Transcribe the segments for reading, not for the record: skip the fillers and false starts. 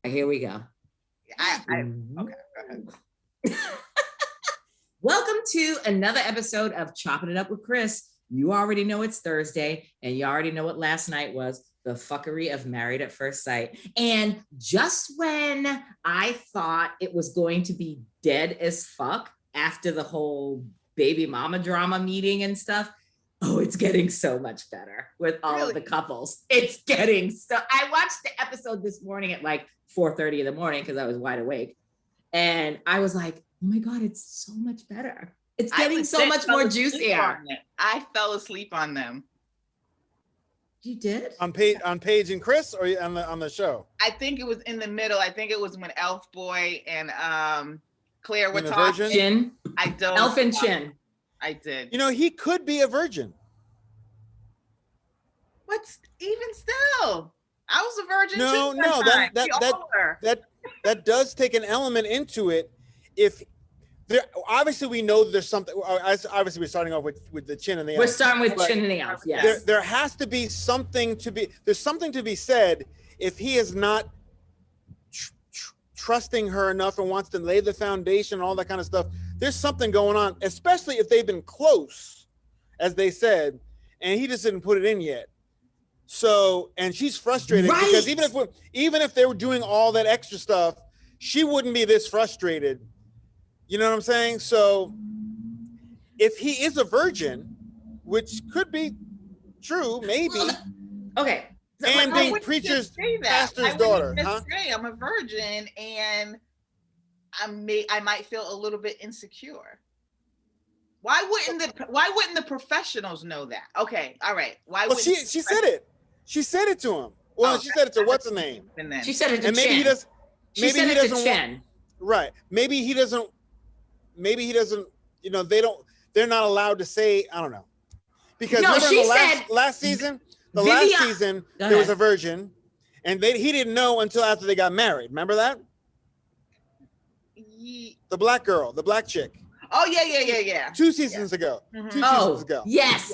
Here we go. Okay, go ahead. Welcome to another episode of Chopping It Up with Chris. You already know it's Thursday, and you already know what last night was, the fuckery of Married at First Sight. And just when I thought it was going to be dead as fuck after the whole baby mama drama meeting and stuff, oh, it's getting so much better with all of the couples. It's getting so... I watched the episode this morning at like 4:30 in the morning because I was wide awake. And I was like, oh my God, it's so much better. It's getting so much more juicier. I fell asleep on them. You did? On Paige and Chris, or on the show? I think it was in the middle. I think it was when Elf Boy and Claire were talking. Chin? I don't. Elf and Chin. I did. You know, he could be a virgin. What's even still? I was a virgin no, too. No, that does take an element into it. If there, obviously we know there's something. Obviously, we're starting off with the chin and the elf. We're starting with chin and the elf. Yes. There has to be something to be. There's something to be said if he is not trusting her enough and wants to lay the foundation and all that kind of stuff. There's something going on, especially if they've been close, as they said, and he just didn't put it in yet. So, and she's frustrated because even if they were doing all that extra stuff, she wouldn't be this frustrated. You know what I'm saying? So, if he is a virgin, which could be true, maybe. Okay. So and being preacher's pastor's daughter, huh? Say I'm a virgin and I might feel a little bit insecure. Why wouldn't the professionals know that? Okay, all right. Why? Well, she said it. She said it to him. Well, she said it to what's her name? She said it to and maybe Chin. He does. She said it to Chin. Right. Maybe he doesn't. You know, they're not allowed to say. I don't know. Because last season, there was a virgin, and he didn't know until after they got married. Remember that? The black girl, the black chick. Oh yeah. 2 seasons ago. Mm-hmm. 2 seasons ago. Yes.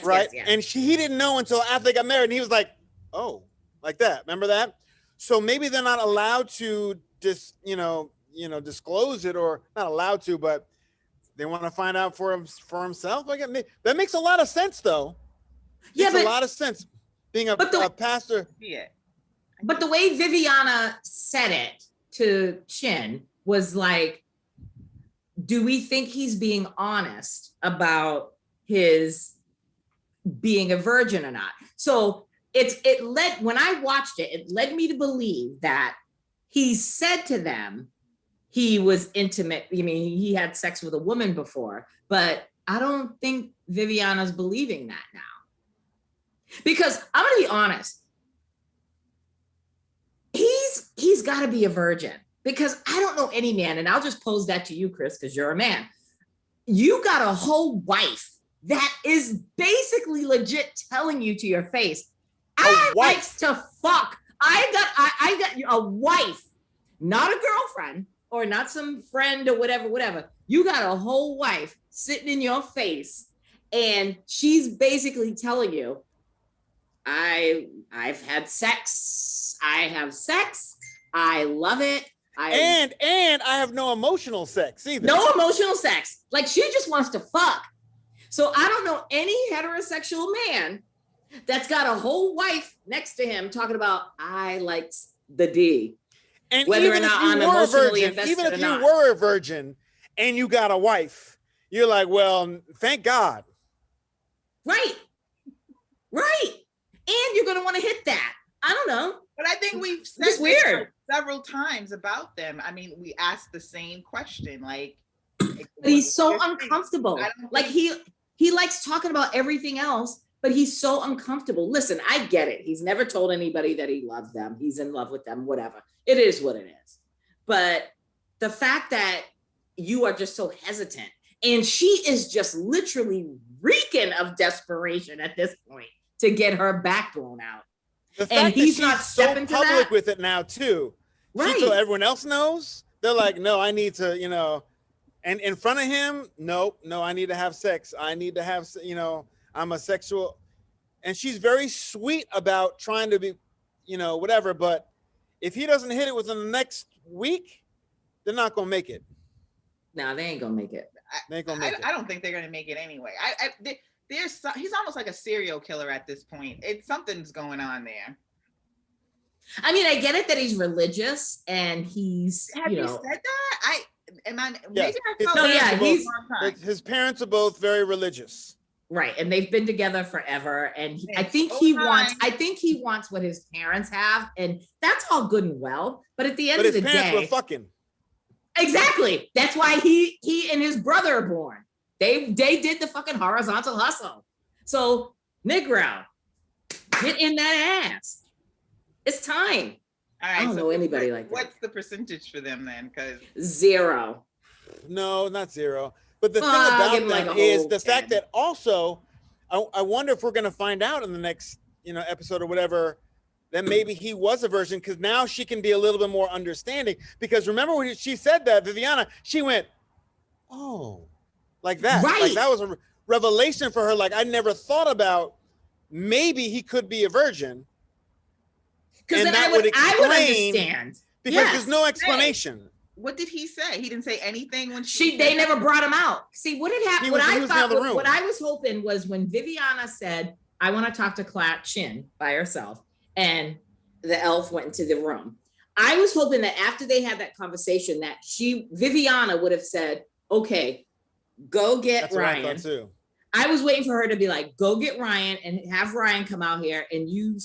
Right. Yes. And he didn't know until after they got married, and he was like, "Oh, like that." Remember that? So maybe they're not allowed to disclose it, or not allowed to, but they want to find out for himself. Like that makes a lot of sense, though. Makes a lot of sense being a pastor. Yeah. But the way Viviana said it to Chin was like, do we think he's being honest about his being a virgin or not? So when I watched it, it led me to believe that he said to them he was intimate. I mean, he had sex with a woman before, but I don't think Viviana's believing that now. Because I'm gonna be honest, he's gotta be a virgin. Because I don't know any man, and I'll just pose that to you, Chris, because you're a man. You got a whole wife that is basically legit telling you to your face, I likes to fuck. I got a wife, not a girlfriend or not some friend or whatever. You got a whole wife sitting in your face, and she's basically telling you, I've had sex. I have sex. I love it. And I have no emotional sex either. No emotional sex. Like, she just wants to fuck. So I don't know any heterosexual man that's got a whole wife next to him talking about, I like the D. And whether or not I'm emotionally invested even if or you not. were a virgin and you got a wife, you're like, well, thank God. Right. And you're going to want to hit that. I don't know. But I think we've said this several times about them. I mean, we asked the same question, like. But he's so uncomfortable. Like he likes talking about everything else, but he's so uncomfortable. Listen, I get it. He's never told anybody that he loves them. He's in love with them, whatever. It is what it is. But the fact that you are just so hesitant, and she is just literally reeking of desperation at this point to get her back blown out. The fact and he's that not she's so stepping to public that with it now too. Right. So everyone else knows. They're like, no, I need to, and in front of him, no, I need to have sex. I need to have, I'm a sexual. And she's very sweet about trying to be, whatever. But if he doesn't hit it within the next week, they're not gonna make it. No, they ain't gonna make it. They ain't gonna make it. I don't think they're gonna make it anyway. He's almost like a serial killer at this point. Something's going on there. Mm-hmm. I mean, I get it that he's religious and he's, Have you said that? Yes. His parents are both very religious. Right, and they've been together forever, and I think he wants what his parents have, and that's all good and well. But at the end of the day, his parents were fucking. Exactly. That's why he and his brother are born. They did the fucking horizontal hustle. So Negro, get in that ass. It's time. All right. I don't know anybody like that. What's the percentage for them then? Because 0. No, not 0. But the thing about them is the fact that also, I wonder if we're going to find out in the next, episode or whatever, that maybe he was a virgin, because now she can be a little bit more understanding. Because remember when she said that, Viviana, she went, oh, like that. Right. Like that was a revelation for her. Like I never thought about maybe he could be a virgin. Because then I would understand. Because there's no explanation. What did he say? He didn't say anything when they never brought him out. See, what had happened, what I was hoping was when Viviana said, I want to talk to Chin by herself, and the elf went into the room. I was hoping that after they had that conversation that Viviana would have said, okay, go get Ryan. I thought too. I was waiting for her to be like, go get Ryan and have Ryan come out here and you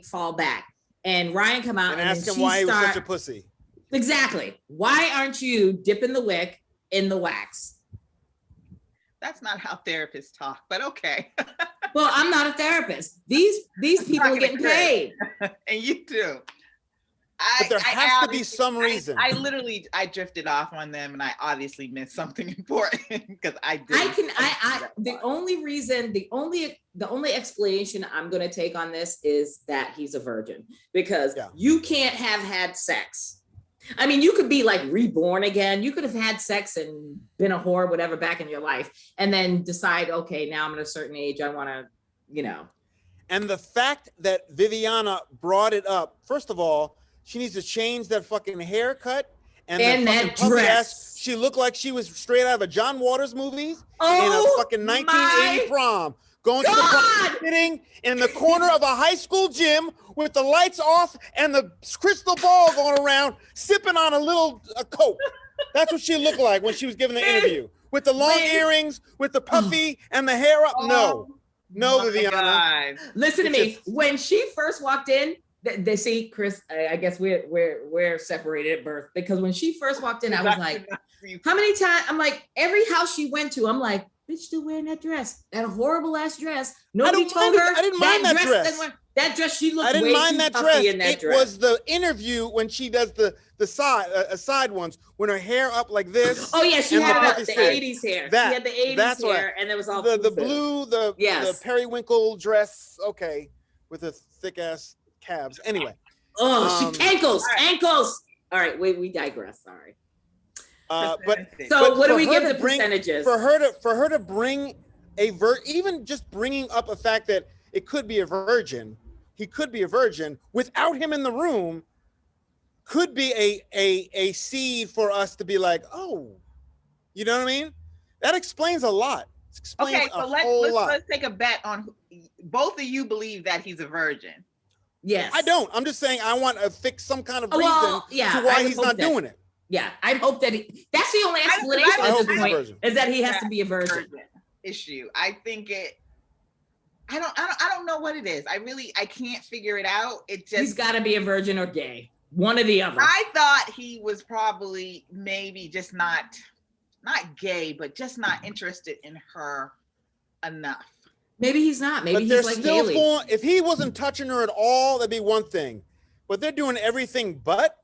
fall back. And Ryan come out and ask him why he was such a pussy. Exactly. Why aren't you dipping the wick in the wax? That's not how therapists talk, but okay. Well, I'm not a therapist. These people are getting paid. And you too. But there has to be some reason. I drifted off on them, and I obviously missed something important because I did. The only explanation I'm going to take on this is that he's a virgin, because you can't have had sex. I mean, you could be like reborn again. You could have had sex and been a whore, whatever, back in your life, and then decide, okay, now I'm at a certain age, I want to, And the fact that Viviana brought it up, first of all, she needs to change that fucking haircut and that dress. She looked like she was straight out of a John Waters movie in a fucking 1980 prom. Going to the prom, sitting in the corner of a high school gym with the lights off and the crystal ball going around, sipping on a Coke. That's what she looked like when she was giving the interview. With the long earrings, with the puffy and the hair up. No, Viviana. Listen to me. When she first walked in, they see Chris. I guess we're separated at birth, because when she first walked in, I was like, how many times? I'm like, every house she went to, I'm like, bitch, still wearing that dress, that horrible ass dress. Nobody told her. I didn't mind that dress. That dress, she looked. I didn't mind that dress. It was the interview when she does the side ones, when her hair up like this. Oh yeah, she had the 80s hair. She had the 80s hair, and it was all the blue, the periwinkle dress. Okay, with the thick ass calves. Anyway. Oh, ankles. All right, we digress. Sorry. But what do we give the percentages for her to bring even just bringing up a fact that it could be a virgin, he could be a virgin without him in the room, could be a seed for us to be like, oh, you know what I mean? That explains a lot. Okay, so let's take a bet on both of you believe that he's a virgin. Yes. I don't. I'm just saying I want to fix some kind of reason to why he's not doing it. Yeah, I hope that that's the only explanation at this point, is that he has to be a virgin. Issue. I think I don't know what it is. I can't figure it out. He's got to be a virgin or gay. One or the other. I thought he was probably maybe just not gay, but just not interested in her enough. Maybe he's not. Maybe he's like Haley. If he wasn't touching her at all, that'd be one thing. But they're doing everything but.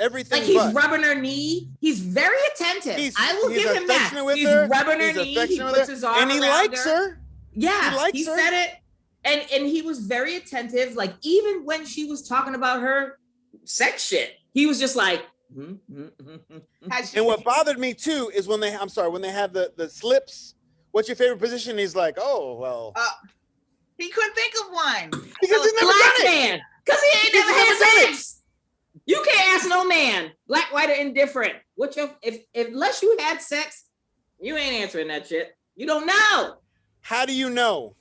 Everything. Like he's rubbing her knee. He's very attentive. I will give him that. He's rubbing her knee. He puts his arm around her. And he likes her. Yeah, he said it. And he was very attentive. Like even when she was talking about her sex shit, he was just like. And what bothered me too is when they have the slips. What's your favorite position? He's like, oh well. He couldn't think of one because he's never done it. Because he ain't never had sex. You can't ask no man, black, white, or indifferent. If unless you had sex, you ain't answering that shit. You don't know. How do you know?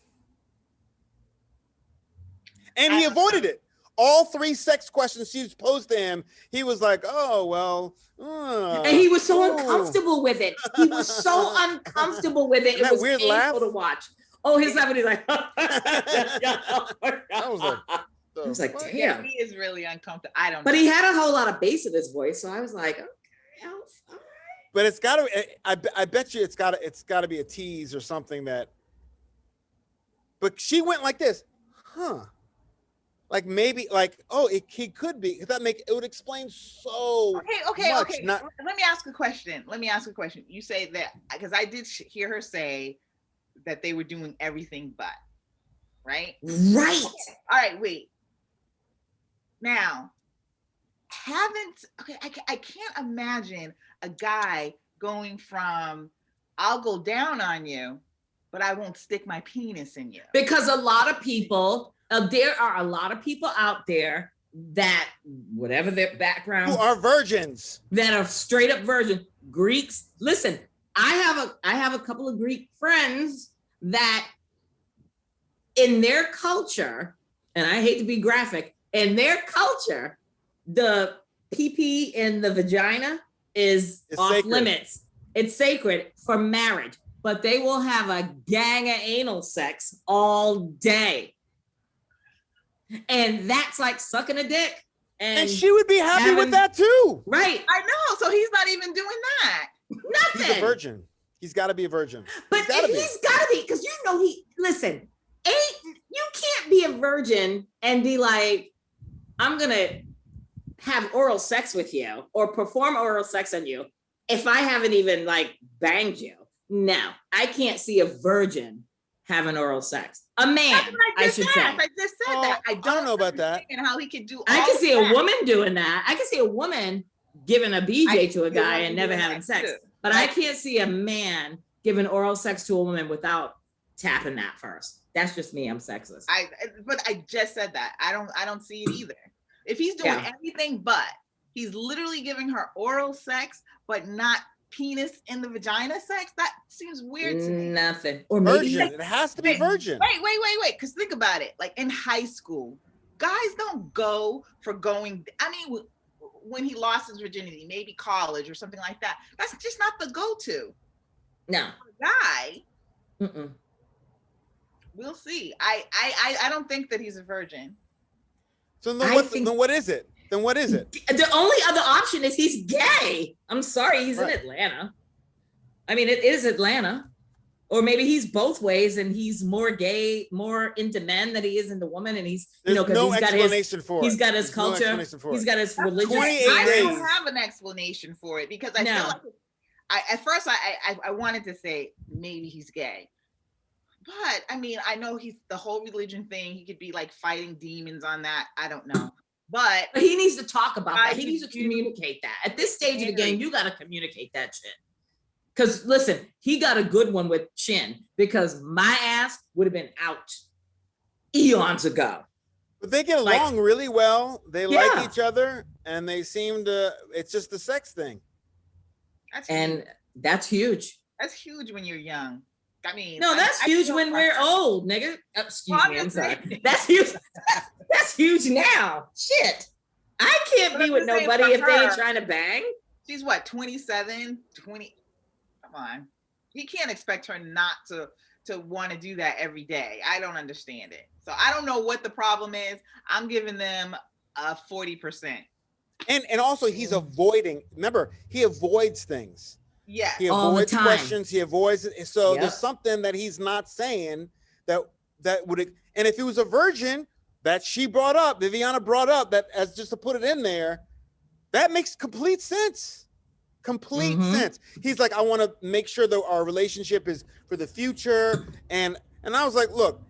And he avoided it. All 3 sex questions she posed to him, he was like, oh, well. And he was so uncomfortable with it. He was so uncomfortable with it. It was weird painful laugh? to watch. Oh, his laugh, and he's like, I was like, damn. Yeah, he is really uncomfortable. I don't know. But he had a whole lot of bass in his voice, so I was like, okay, all right. But it's got to. I bet you it's got to be a tease or something that. But she went like this, huh? Like maybe like he could be. It would explain so. Okay. much. Let me ask a question. You say that because I did hear her say that they were doing everything but, right? Right. Okay. All right. Wait. Now, I can't imagine a guy going from I'll go down on you, but I won't stick my penis in you. Because a lot of people, there are a lot of people out there that, whatever their background, who are virgins, that are straight up virgin. Greeks. Listen, I have a couple of Greek friends that in their culture, and I hate to be graphic, in their culture, the PP in the vagina is off sacred. Limits. It's sacred for marriage, but they will have a gang of anal sex all day. And that's like sucking a dick. And she would be happy with that too. Right. I know. So he's not even doing that. Nothing. He's a virgin. He's got to be a virgin. But he's got to be, because listen, you can't be a virgin and be like, I'm going to have oral sex with you or perform oral sex on you if I haven't even like banged you. No, I can't see a virgin having oral sex. A man, I should say. I just said that. I don't know about that. And how he could do. I can see a woman doing that. I can see a woman giving a BJ to a guy and never having sex. But I can't see a man giving oral sex to a woman without tapping that first. That's just me. I'm sexist. But I just said that. I don't see it either. If he's doing anything but, he's literally giving her oral sex, but not penis in the vagina sex. That seems weird to me. Nothing. Or maybe virgin. It has to be virgin. Wait. Because think about it. Like in high school, guys don't go for going. I mean, when he lost his virginity, maybe college or something like that. That's just not the go-to. No. Guy. Mm-mm. We'll see. I don't think that he's a virgin. So then what is it? Then what is it? The only other option is he's gay. I'm sorry, he's in Atlanta. I mean, it is Atlanta. Or maybe he's both ways and he's more gay, more into men than he is into women. And he's, There's because no he's got explanation for it. He's got his There's culture. He's got his religious. 28 I days. don't have an explanation for it because I feel like at first I wanted to say maybe he's gay. But I mean, I know he's the whole religion thing. He could be like fighting demons on that. I don't know. But he needs to talk about that. He needs to communicate that. At this stage of the game, you got to communicate that shit. Because listen, he got a good one with Chin because my ass would have been out eons ago. But they get along really well. They like each other and they seem to, it's just the sex thing. That's huge. That's huge when you're young. I mean, no, that's huge when we're old, nigga. Oh, excuse me, I'm sorry. That's huge. That's huge now. Shit. I can't be with nobody if they ain't trying to bang. She's what, 27, 20. Come on. He can't expect her not to want to do that every day. I don't understand it. So I don't know what the problem is. I'm giving them a 40%. And also he's avoiding, remember, he avoids things. Yeah. He avoids questions. He avoids it. So there's something that he's not saying that would, and if he was a virgin that she brought up, Viviana brought up, that as just to put it in there, that makes complete sense. Complete sense. He's like, I want to make sure that our relationship is for the future. And I was like, look,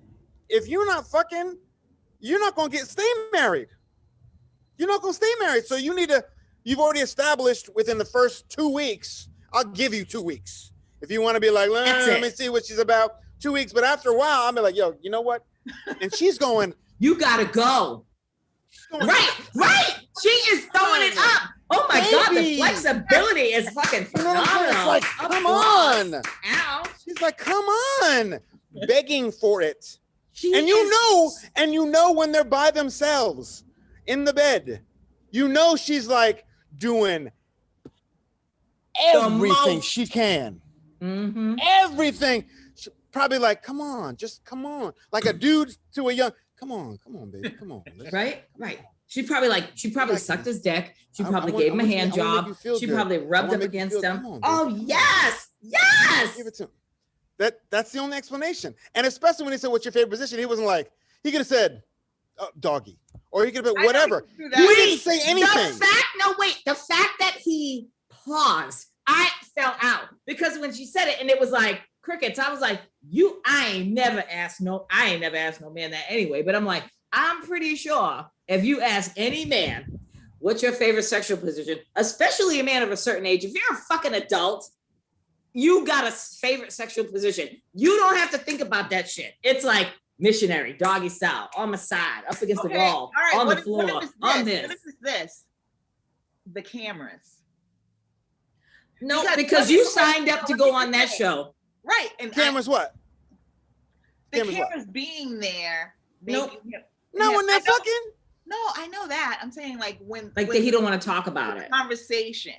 if you're not fucking, you're not going to stay married. You're not going to stay married. So you've already established within the first 2 weeks, I'll give you 2 weeks. If you want to be like, let me see what she's about, 2 weeks. But after a while, I'll be like, yo, you know what? And she's going, you got to go. Right. She is throwing it up. Oh my God, the flexibility is fucking phenomenal. It's like, come on. Ow. She's like, come on. Begging for it. And you know when they're by themselves in the bed, you know she's like doing everything she can. Mm-hmm. Everything. She probably like, come on, just come on. Like a dude to a young, come on, baby, come on. Right. She probably sucked his dick. She probably gave him a hand job. She probably rubbed up against him. Oh, yes. Give it to him. That's the only explanation. And especially when he said, what's your favorite position? He wasn't like, he could have said, doggy. Or he could have been whatever. He didn't say anything. The fact that he paused, I fell out. Because when she said it and it was like crickets, I was like, I ain't never asked no man that anyway. But I'm like, I'm pretty sure if you ask any man, what's your favorite sexual position, especially a man of a certain age, if you're a fucking adult, you got a favorite sexual position. You don't have to think about that shit. It's like missionary, doggy style, on my side, up against the wall, on the floor, on this. What is this? The cameras. No, because you signed up to go on that show. Right. And cameras what? The cameras being there. Nope. No, when they're fucking? No, I know that. I'm saying like when he don't want to talk about it. Conversation.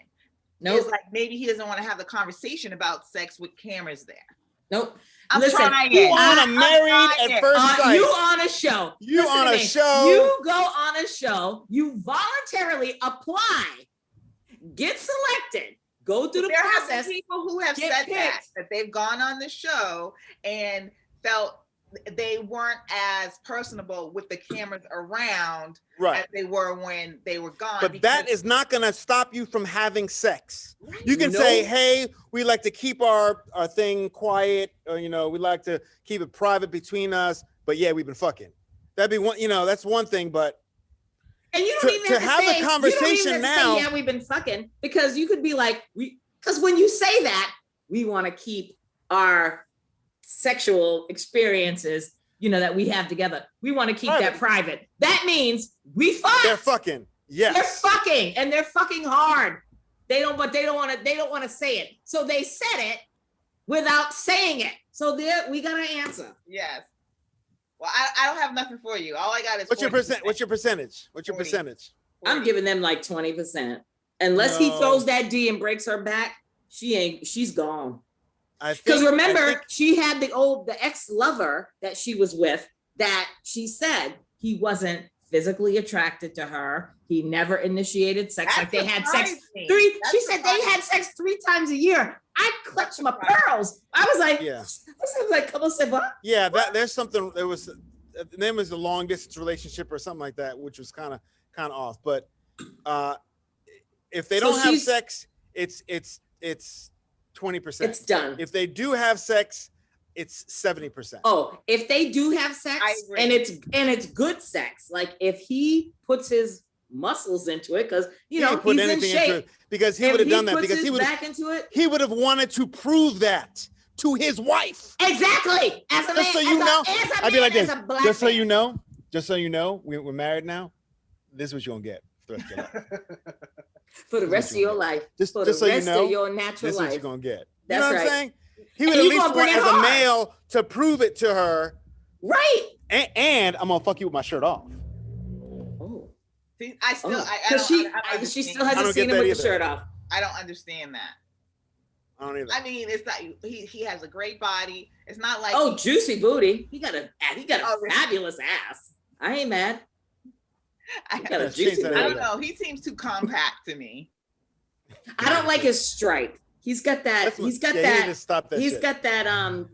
Nope. It's like maybe he doesn't want to have the conversation about sex with cameras there. Nope. Listen, you on a Married at First Sight. You on a show. You Listen on a show. You go on a show. You voluntarily apply, get selected, go through the process. There have been people who have said that they've gone on the show and felt they weren't as personable with the cameras around as they were when they were gone. But that is not going to stop you from having sex. You can say, hey, we like to keep our thing quiet, or, we like to keep it private between us, but yeah, we've been fucking. That'd be one, that's one thing, but and you don't even have to have the conversation now. Say, yeah, we've been fucking, because you could be like, because when you say that, we want to keep our sexual experiences, that we have together. We want to keep that private. That means we fuck. They're fucking. Yes. They're fucking, and they're fucking hard. They don't want to say it. So they said it without saying it. So we got an answer. Yes. Well, I don't have nothing for you. All I got is What's your percentage? 40. I'm giving them like 20%. Unless he throws that D and breaks her back, she's gone. Because remember, she had the ex-lover that she was with that she said he wasn't physically attracted to her. He never initiated sex. Like they had sex she said they had sex 3 times a year. I clutched my pearls. I was like, this is like, come on, say what? Yeah, there's something. There was a long distance relationship or something like that, which was kind of off. But if they don't have sex, it's 20%. It's done. If they do have sex, it's 70%. Oh, if they do have sex and it's good sex, like if he puts his muscles into it, because he's in shape. Because he would have done that. Because he would have wanted to prove that to his wife. Exactly. As a man, so you know, I'd be like this. Just so you know, we're married now. This is what you're gonna get for the rest of your life. For the rest of your life. Just so you know, of your natural life. This is what you're gonna get. That's what I'm saying? He would at least want as a male to prove it to her. Right. And I'm gonna fuck you with my shirt off. Oh. See, I still she still hasn't seen him with the shirt off. I don't understand that. I don't either. I mean, it's like he has a great body. It's not like juicy booty. He got a fabulous ass. I ain't mad. I don't know. He seems too compact to me. I don't like his stripe. He's got that. He's got that.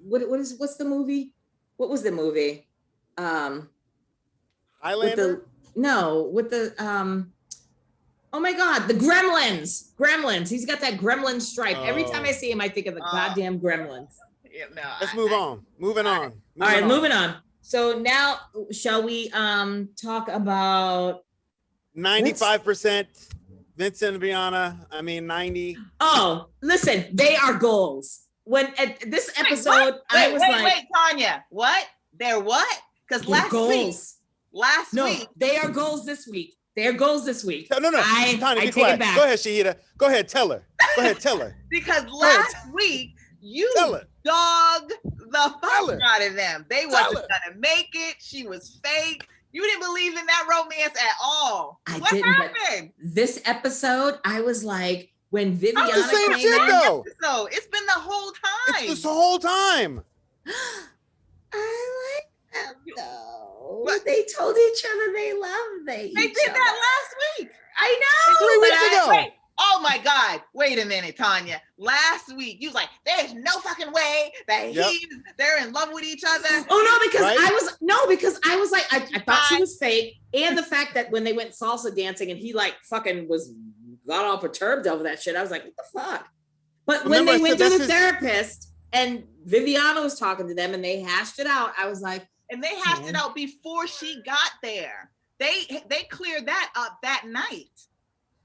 What's the movie? What was the movie? Highlander? With the oh my God, the Gremlins. He's got that gremlin stripe. Every time I see him, I think of the goddamn Gremlins. Yeah, no. Let's move on. Moving on. All right, moving on. So now, shall we talk about 95% Vincent and Briana? I mean, 90. Oh, listen, they are goals. When at this episode, wait, Tanya, what? They're what? Because last week last week. They are goals this week. They are goals this week. No. I take it back. Go ahead, Shahidah. Go ahead, tell her. Because last week you dogged the fuck out of them. They wasn't gonna make it. She was fake. You didn't believe in that romance at all. What happened? This episode, I was like, when Viviana the same came shit, in, though. It's been the whole time. It's this whole time. I like them though. But they told each other they love They did that last week. I know. 3 weeks ago. Wait. Oh my God. Wait a minute, Tanya. Last week, you was like, there's no fucking way that they're in love with each other. Oh no, because I was like, I thought she was fake. And the fact that when they went salsa dancing and he like fucking got all perturbed over that shit, I was like, what the fuck? But when they went to the therapist and Viviana was talking to them and they hashed it out, I was like, and they hashed it out before she got there. They cleared that up that night.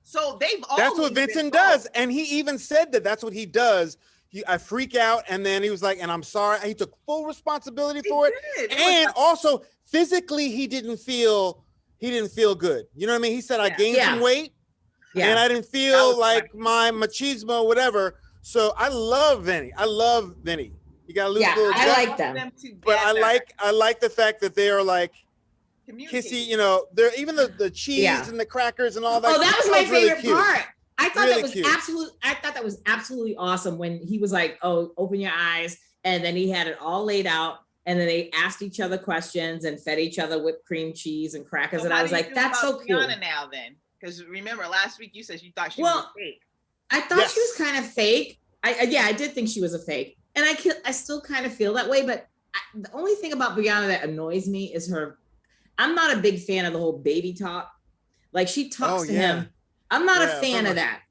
So they've always That's what Vincent does. And he even said that's what he does. I freak out, and then he was like, and I'm sorry. He took full responsibility for it. And also physically he didn't feel good. You know what I mean? He said, I gained some weight and I didn't feel like my machismo, whatever. So I love Vinny. You gotta lose a little I like them. But I like the fact that they are like kissy, you know, they're even the cheese and the crackers and all that. Oh, that was my favorite really part. I thought really that was absolutely awesome when he was like, oh, open your eyes. And then he had it all laid out. And then they asked each other questions and fed each other whipped cream cheese and crackers. And I was like, that's so cool. Viviana now then, because remember last week you said you thought she was fake. I thought she was kind of fake. I did think she was a fake. And I still kind of feel that way. But the only thing about Briana that annoys me is I'm not a big fan of the whole baby talk. Like she talks to him. I'm not a fan of that.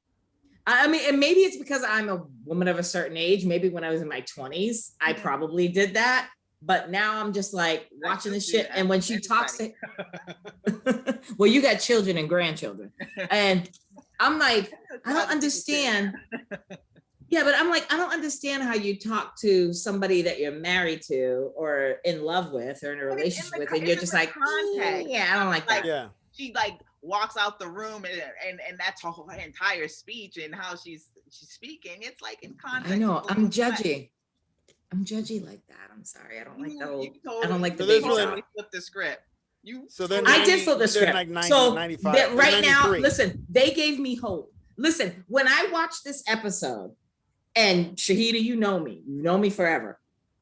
I mean, and maybe it's because I'm a woman of a certain age. Maybe when I was in my 20s, I probably did that. But now I'm just like watching this shit. And when she talks to well, you got children and grandchildren. And I'm like, I don't understand. Yeah, but I'm like, I don't understand how you talk to somebody that you're married to or in love with or in a relationship with, and you're just like, yeah, I don't like that. Yeah. She like walks out the room and that's her whole entire speech and how she's speaking. It's like in context. I know. I'm judgy. I'm judgy like that. I'm sorry. I don't like that old. I don't like the baby talk. Flip the script. I did flip the script. Like 90, so 95, right now, listen, they gave me hope. Listen, when I watched this episode, and Shahidah, you know me forever.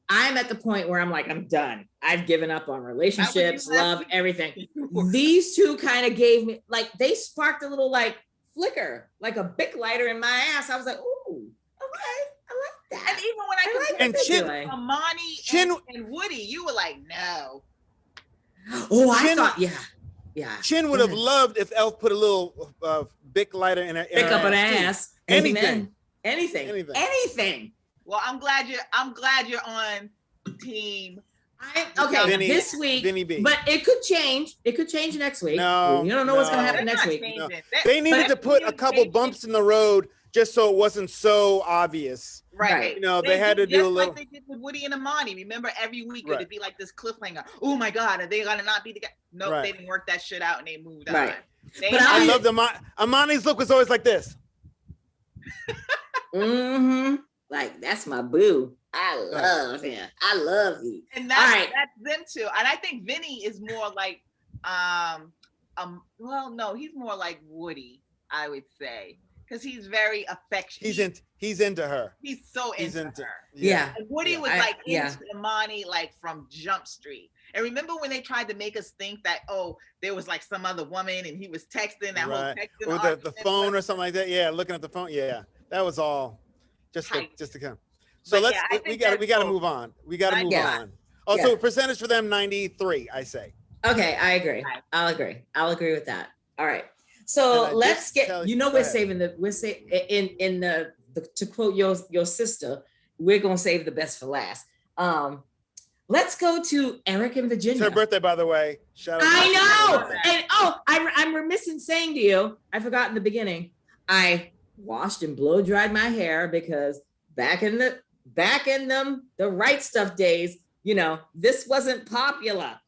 I'm at the point where I'm like, I'm done. I've given up on relationships, love, everything. These two kind of gave me, like, they sparked a little like flicker, like a Bic lighter in my ass. I was like, ooh, okay, I like that. And even when I compared Amani and Woody, you were like, no. Oh, I thought, yeah. Chin would have loved if Elf put a little Bic lighter in her ass. Anything. Well, I'm glad you're on team. Vinny, this week, Vinny B. But it could change. It could change next week. No, you don't know what's gonna happen next week. No. They needed to put a couple bumps in the road just so it wasn't so obvious. Right. You know, they had to do a little. Like they did with Woody and Amani. Remember, every week it'd be like this cliffhanger. Oh my God, are they gonna not be together? Nope, they didn't work that shit out and they moved on. But I loved Amani's look was always like this. Like, that's my boo. I love him. I love you. And that's them too. And I think Vinny is more like well, no, he's more like Woody, I would say. Because he's very affectionate. He's into her. He's so into her. Yeah. And Woody was into Amani like from Jump Street. And remember when they tried to make us think that, there was like some other woman and he was texting that whole texting. Or the phone or something like that. Yeah, looking at the phone. Yeah. That was all just to come. So we got to move on. We got to move on. Also, percentage for them 93, I say. Okay, I agree. I'll agree with that. All right. So let's get. We're saving to quote your sister, we're gonna save the best for last. Let's go to Eric and Virginia. It's her birthday, by the way. Shout out. I know. And I'm remiss in saying to you, I forgot in the beginning, I washed and blow dried my hair because back in the Right Stuff days, this wasn't popular.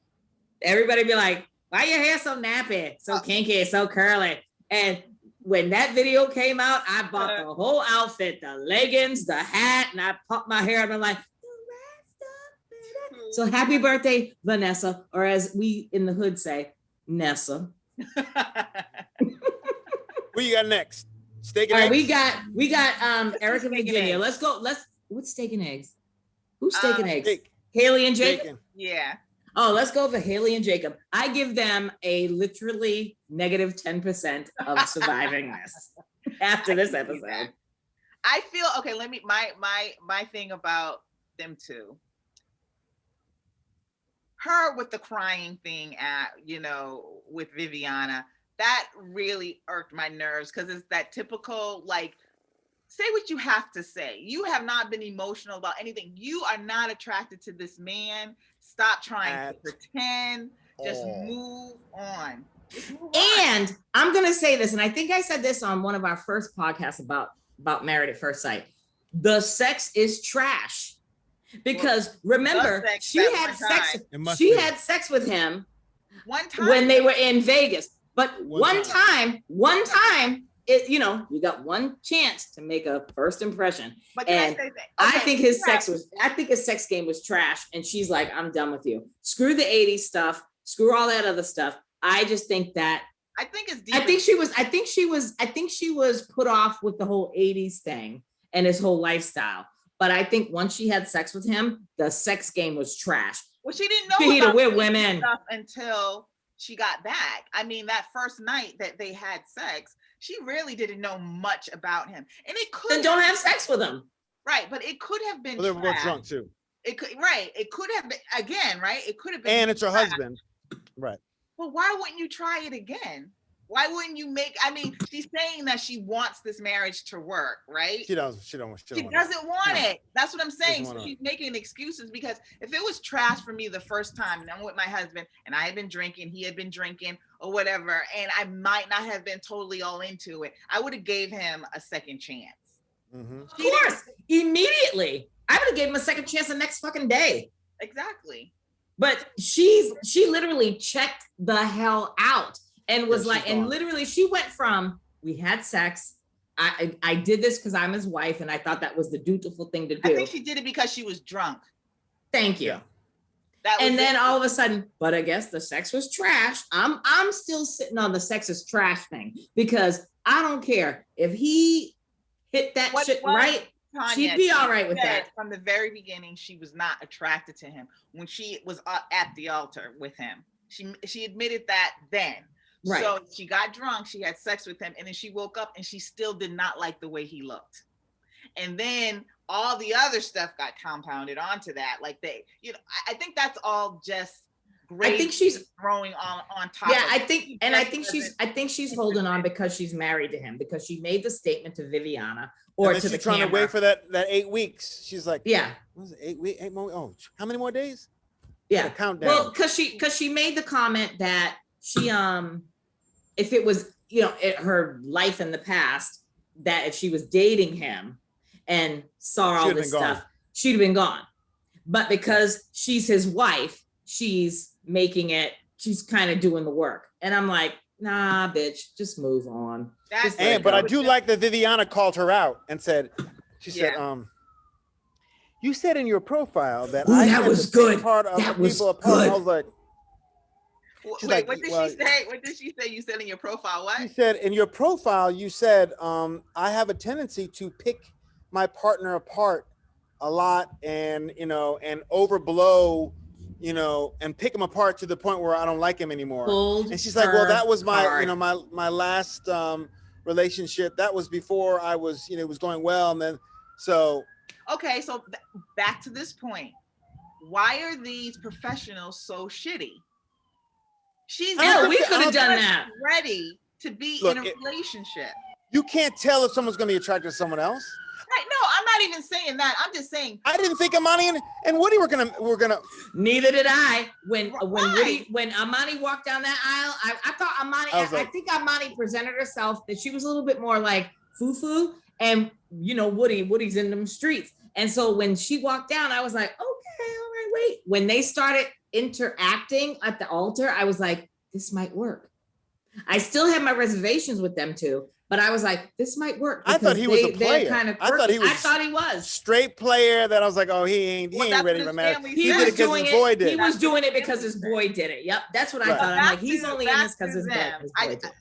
Everybody be like, why your hair so nappy, so kinky, so curly? And when that video came out, I bought the whole outfit, the leggings, the hat, and I popped my hair and I'm like, so happy birthday, Vanessa, or as we in the hood say, Nessa. What you got next? Steak and All right, eggs? we got Eric and Virginia. Let's go. What's steak and eggs? Who's steak and eggs? Steak. Haley and Jacob? Bacon. Yeah. Oh, let's go for Haley and Jacob. I give them a literally negative 10% of surviving this after this episode. I feel okay. Let me my thing about them two. Her with the crying thing with Viviana, that really irked my nerves because it's that typical, like, say what you have to say. You have not been emotional about anything. You are not attracted to this man. Stop trying to pretend. Just move on. And I'm going to say this, and I think I said this on one of our first podcasts about Married at First Sight. The sex is trash. Because remember, she had sex with him one time when they were in Vegas. But one time, you got one chance to make a first impression. But and I think his sex game was trash. And she's like, I'm done with you. Screw the 80s stuff. Screw all that other stuff. I just think that I think it's deep. I think she was put off with the whole 80s thing and his whole lifestyle. But I think once she had sex with him, the sex game was trash. Well, she didn't know about we're women stuff until she got back. I mean, that first night that they had sex, she really didn't know much about him. And it could then don't have sex with him. Right, but it could have been. Well, they were both drunk too. It could It could have been again, right? It could have been. And it's her husband, right? Well, why wouldn't you try it again? Why wouldn't you she's saying that she wants this marriage to work, right? She doesn't want it. That's what I'm saying. So she's making excuses because if it was trash for me the first time and I'm with my husband and I had been drinking, he had been drinking or whatever, and I might not have been totally all into it, I would have gave him a second chance. Mm-hmm. Of course, immediately. I would have gave him a second chance the next fucking day. Exactly. But she literally checked the hell out. And was literally she went from, we had sex. I did this because I'm his wife and I thought that was the dutiful thing to do. I think she did it because she was drunk. Thank you. Then all of a sudden, but I guess the sex was trash. I'm still sitting on the sex is trash thing because I don't care if he hit that shit right. Tanya, she'd be all right with that. From the very beginning, she was not attracted to him when she was at the altar with him. She admitted that then. Right. So she got drunk, she had sex with him, and then she woke up and she still did not like the way he looked. And then all the other stuff got compounded onto that. Like I think that's all just great. I think she's throwing on top. Yeah, I think she's holding on because she's married to him, because she made the statement to Viviana or to the camera. Trying to wait for that 8 weeks. She's like, yeah, what was it, 8 weeks? 8 more? Oh, how many more days? Yeah, countdown. Well, because she made the comment that she if it was her life in the past, that if she was dating him and saw all this stuff, she'd have been gone. But because she's his wife, she's making it, she's kind of doing the work. And I'm like, nah, bitch, just move on. But I do like that Viviana called her out and said, you said in your profile that that was good. Part of that was good. I was like, wait, what did she say? What did she say? You said in your profile what? She said in your profile, you said, I have a tendency to pick my partner apart a lot and overblow, and pick him apart to the point where I don't like him anymore. And she's like, well, that was my, my last relationship. That was before I was, it was going well. And then, so. Okay, so back to this point. Why are these professionals so shitty? We could have done that. Ready to be in a relationship. You can't tell if someone's going to be attracted to someone else. Right? No, I'm not even saying that. I'm just saying. I didn't think Amani and Woody were gonna. Neither did I. When Amani walked down that aisle, I thought Amani. I think Amani presented herself that she was a little bit more like foo-foo, and Woody's in them streets. And so when she walked down, I was like, okay, all right, wait. When they started interacting at the altar, I was like, this might work. I still have my reservations with them too, but I was like, this might work. I thought he was a player. Kind of I thought he was straight player. That I was like, oh, he ain't ready for marriage. He was doing it. He was doing it because his boy did it. Yep, that's what I thought. I'm like, he's only in this because his boy did it.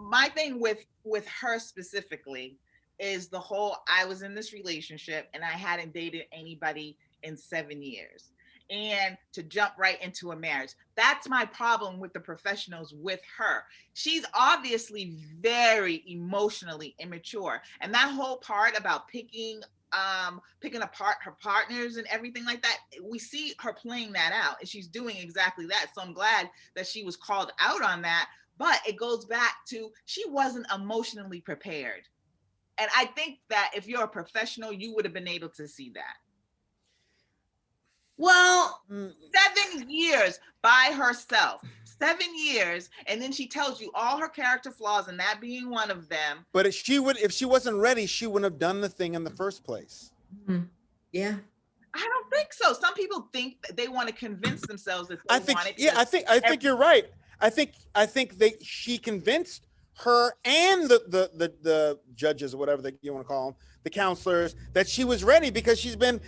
My thing with her specifically is the whole, I was in this relationship and I hadn't dated anybody in 7 years. And to jump right into a marriage. That's my problem with the professionals with her. She's obviously very emotionally immature. And that whole part about picking apart her partners and everything like that, we see her playing that out and she's doing exactly that. So I'm glad that she was called out on that. But it goes back to, she wasn't emotionally prepared. And I think that if you're a professional, you would have been able to see that. Well, 7 years by herself, 7 years. And then she tells you all her character flaws and that being one of them. But if she wasn't ready, she wouldn't have done the thing in the first place. Mm-hmm. Yeah. I don't think so. Some people think that they want to convince themselves that I think you're right. I think she convinced her and the judges or whatever that you want to call them, the counselors, that she was ready because she's been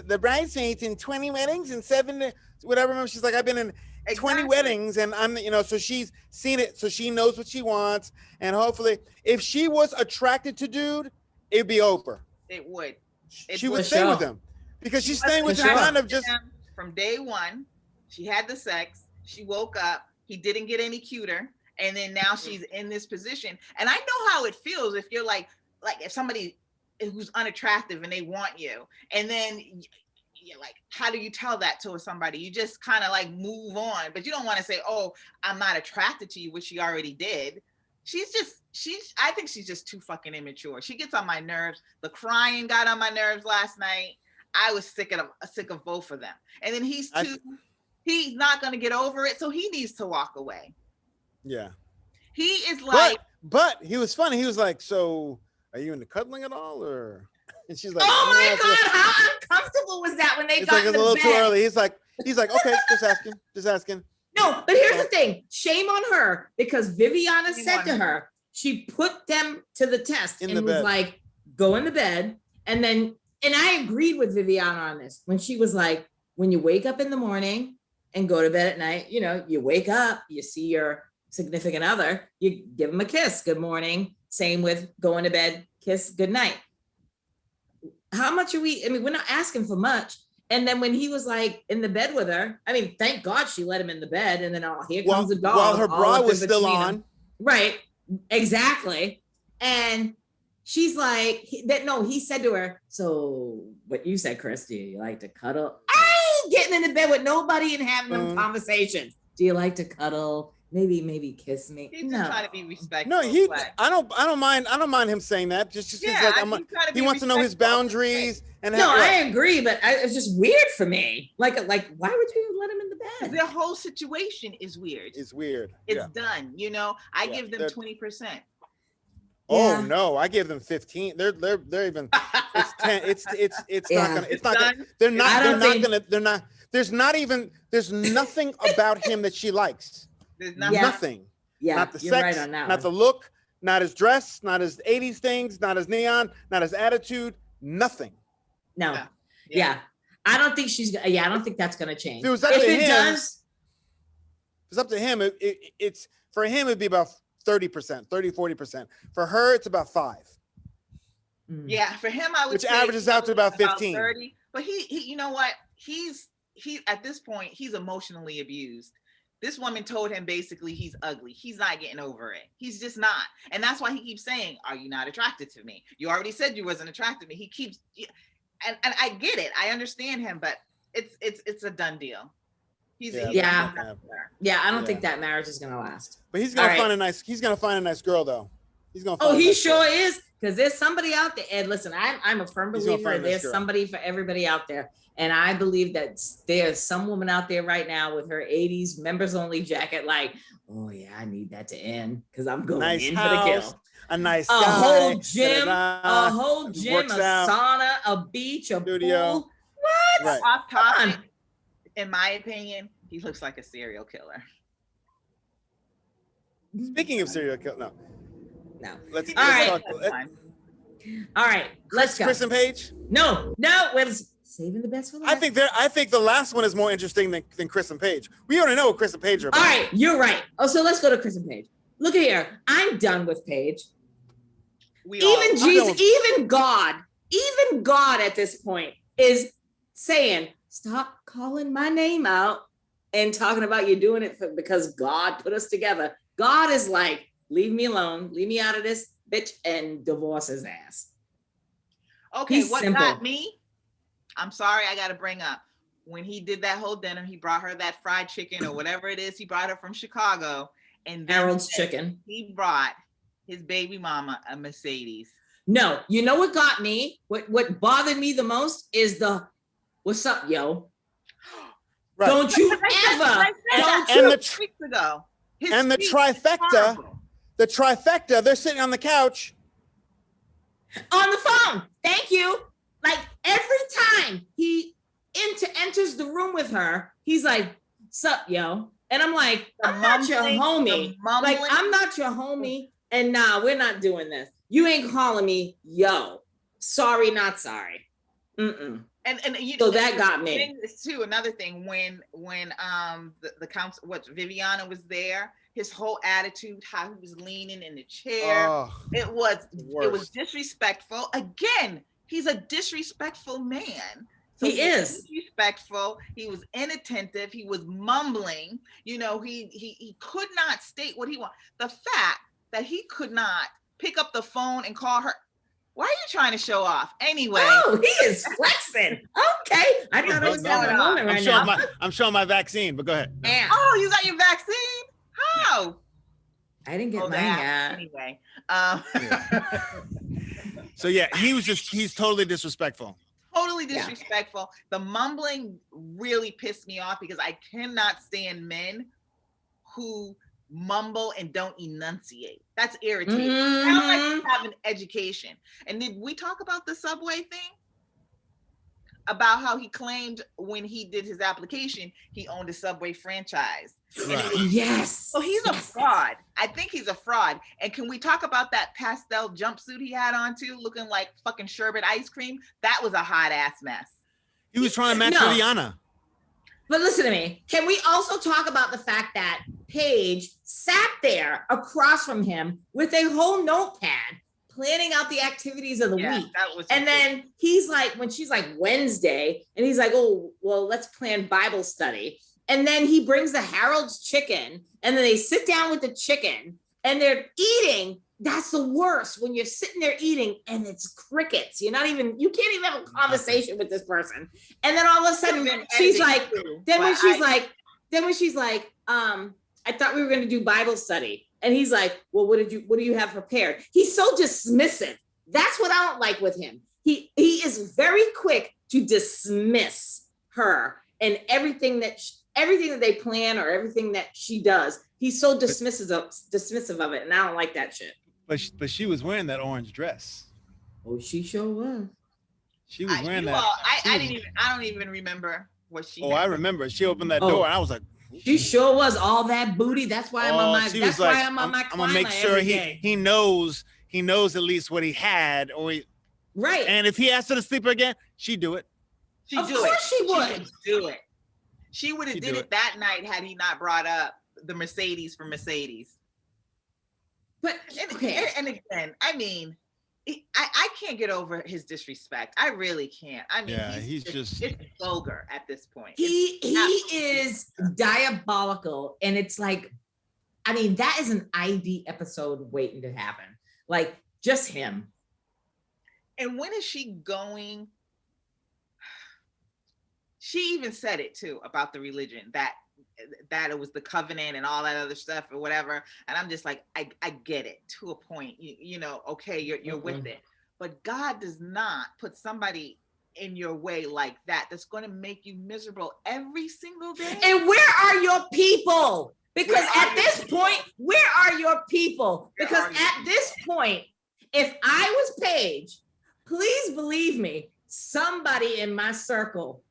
the bridesmaids in 20 weddings and 7 whatever. She's like, I've been in 20 weddings and I'm, so she's seen it, so she knows what she wants. And hopefully, if she was attracted to dude, it'd be Oprah. It would. She would stay with him because she's staying with him kind of just from day one. She had the sex. She woke up. He didn't get any cuter. And then now she's in this position. And I know how it feels if you're like if somebody who's unattractive and they want you. And then you're like, how do you tell that to somebody? You just kind of like move on. But you don't want to say, oh, I'm not attracted to you, which she already did. I think she's just too fucking immature. She gets on my nerves. The crying got on my nerves last night. I was sick of both of them. And then he's not going to get over it. So he needs to walk away. Yeah. He is like, but he was funny. He was like, so are you into cuddling at all? Or, and she's like, oh my God, how uncomfortable was that when they got like, in it's a little too early. He's like, okay, just asking. No, but here's the thing. Shame on her because Viviana said to her, she put them to the test and was like, go in the bed. And I agreed with Viviana on this when she was like, when you wake up in the morning and go to bed at night, you wake up, you see your significant other, you give them a kiss, good morning. Same with going to bed, kiss, good night. How much are we? I mean, we're not asking for much. And then when he was like in the bed with her, I mean, thank God she let him in the bed. And then here comes the dog. While her bra was still on. Right, exactly. And she's like, he said to her, so what you said, Chris, do you like to cuddle? I ain't getting in the bed with nobody and having them conversations. Do you like to cuddle? Maybe kiss me. He's just trying to be respectful. No, I don't mind him saying that. Just he wants to know his boundaries. And I agree, but it's just weird for me. Like, why would you let him in the bed? The whole situation is weird. It's weird. It's done. I give them 20%. Oh no, I give them 15. They're even. It's 10. It's not gonna. It's not. Gonna, they're not. There's nothing about him that she likes. There's nothing. Yeah, not the you're sex, right on that not the look, not his dress, not his 80s things, not his neon, not his attitude, nothing. No. Yeah. I don't think I don't think that's going to change. If it was up to him, it's for him, it'd be about 30%, 40%. For her, it's about 5. Yeah, for him, I would say averages out to about 15. 30. But he you know what? He's at this point, he's emotionally abused. This woman told him basically he's ugly. He's not getting over it. He's just not. And that's why he keeps saying, are you not attracted to me? You already said you wasn't attracted to me. He keeps, and I get it. I understand him, but it's a done deal. I don't think that marriage is going to last. But he's going to find a nice girl though. He's going to find he sure is. Because there's somebody out there. And listen, I'm a firm believer there's somebody for everybody out there. And I believe that there's some woman out there right now with her 80s members only jacket, like, oh yeah, I need that to end because I'm going in for the kill. A nice guy, whole gym, a sauna, a beach, a studio. Pool. What? Right. Off topic, in my opinion, he looks like a serial killer. Speaking of serial killer, no. Let's All right, let's go. Chris and Paige? No, we're saving the best for last. I think the last one is more interesting than Chris and Paige. We already know what Chris and Paige are about. All right, you're right. Oh, so let's go to Chris and Paige. Look at here. I'm done with Paige. Even God at this point is saying, stop calling my name out and talking about you doing it because God put us together. God is like, leave me alone, leave me out of this, bitch, and divorce his ass. Okay, what got me? I'm sorry, I got to bring up when he did that whole dinner. He brought her that fried chicken or whatever it is. He brought her from Chicago, and Harold's chicken. He brought his baby mama a Mercedes. No, you know what got me? What bothered me the most is the "What's up, yo?" Right. Don't you ever? And the trifecta. The trifecta. They're sitting on the couch. On the phone. Thank you. Like every time he enters the room with her, he's like, "Sup, yo?" And I'm like, "I'm not your homie. Like, I'm not your homie. And nah, we're not doing this. You ain't calling me yo. Sorry, not sorry." Mm-mm. And so that got me. Too another thing when the council, Viviana was there, his whole attitude, how he was leaning in the chair, it was disrespectful. Again, he's a disrespectful man. So he is disrespectful. He was inattentive. He was mumbling. You know, he could not state what he wanted. The fact that he could not pick up the phone and call her. Why are you trying to show off? Anyway. Oh, he is flexing. Okay. I thought it was going on right now. I'm showing my vaccine, but go ahead. No. Oh, you got your vaccine? How? I didn't get mine yet. Anyway. So yeah, he's totally disrespectful. Totally disrespectful. Yeah. The mumbling really pissed me off because I cannot stand men who mumble and don't enunciate. That's irritating. Mm-hmm. Sounds like you have an education. And did we talk about the subway thing? About how he claimed when he did his application, he owned a Subway franchise. Right. Yes. So he's a fraud. I think he's a fraud. And can we talk about that pastel jumpsuit he had on too, looking like fucking sherbet ice cream? That was a hot ass mess. He was trying to match Viviana. But listen to me. Can we also talk about the fact that Paige sat there across from him with a whole notepad planning out the activities of the week. And then he's like, when she's like Wednesday, and he's like, oh, well, let's plan Bible study. And then he brings the Harold's chicken, and then they sit down with the chicken and they're eating. That's the worst when you're sitting there eating and it's crickets. You can't even have a conversation with this person. And then all of a sudden she's like, when she's like, I thought we were going to do Bible study. And he's like, well, what do you have prepared? He's so dismissive. That's what I don't like with him. He is very quick to dismiss her and everything that they plan or everything that she does. He's so dismissive of it. And I don't like that shit. But she was wearing that orange dress. Oh, she sure was. She was wearing that. I don't even remember what she. I remember. She opened that door, and I was like, she sure was all that booty. That's why I'm on my. That's why I'm on my. I'm gonna make sure he knows at least what he had, right. And if he asked her to sleep again, she'd do it. Of course she would do it. She would have did it that night had he not brought up the Mercedes for Mercedes. But and again, I mean, I can't get over his disrespect. I really can't. I mean, it's vulgar at this point. He is diabolical, and it's like, I mean, that is an ID episode waiting to happen. Like, just him. And when is she going? She even said it too about the religion that it was the covenant and all that other stuff or whatever. And I'm just like, I get it to a point. Okay, you're with it. But God does not put somebody in your way like that that's going to make you miserable every single day. And where are your people? Because at this point, where are your people? Because at this point, if I was Paige, please believe me, somebody in my circle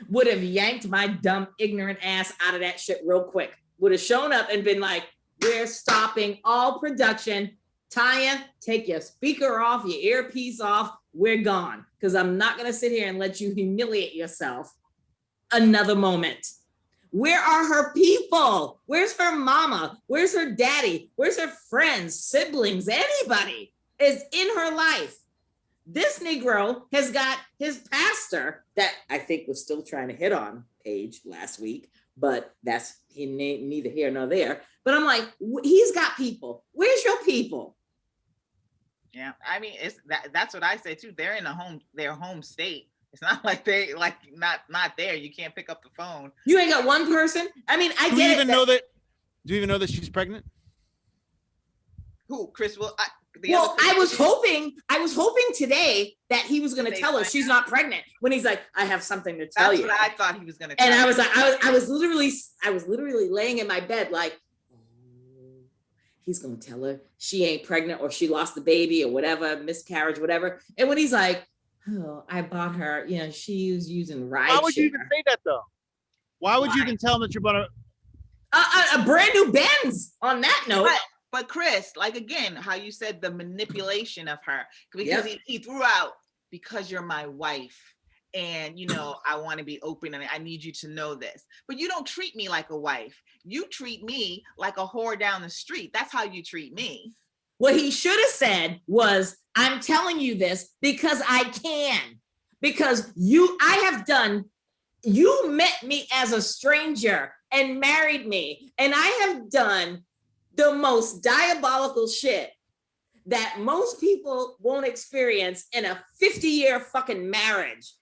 would have yanked my dumb, ignorant ass out of that shit real quick. Would have shown up and been like, we're stopping all production. Tanya, take your speaker off, your earpiece off. We're gone. Because I'm not going to sit here and let you humiliate yourself another moment. Where are her people? Where's her mama? Where's her daddy? Where's her friends, siblings, anybody is in her life? This Negro has got his pastor that I think was still trying to hit on Paige last week, but that's neither here nor there. But I'm like, he's got people. Where's your people? Yeah, I mean, that's what I say too. They're in their home state. It's not like they not there. You can't pick up the phone. You ain't got one person. I mean, I get it. Do you even know that she's pregnant? Who, Chris? I was hoping today that he was going to tell her she's not pregnant. When he's like, I have something to tell you. That's what I thought he was going to. And I was like, I was literally laying in my bed like, he's going to tell her she ain't pregnant or she lost the baby or whatever, miscarriage, whatever. And when he's like, oh, I bought her, she was using ride. Why would you even say that though? Why would you even tell him that you're about a brand new Benz on that note? But Chris, like again, how you said the manipulation of her, because he threw out, because you're my wife and I want to be open and I need you to know this, but you don't treat me like a wife. You treat me like a whore down the street. That's how you treat me. What he should have said was, I'm telling you this because I can, because you met me as a stranger and married me. And I have done the most diabolical shit that most people won't experience in a 50-year fucking marriage.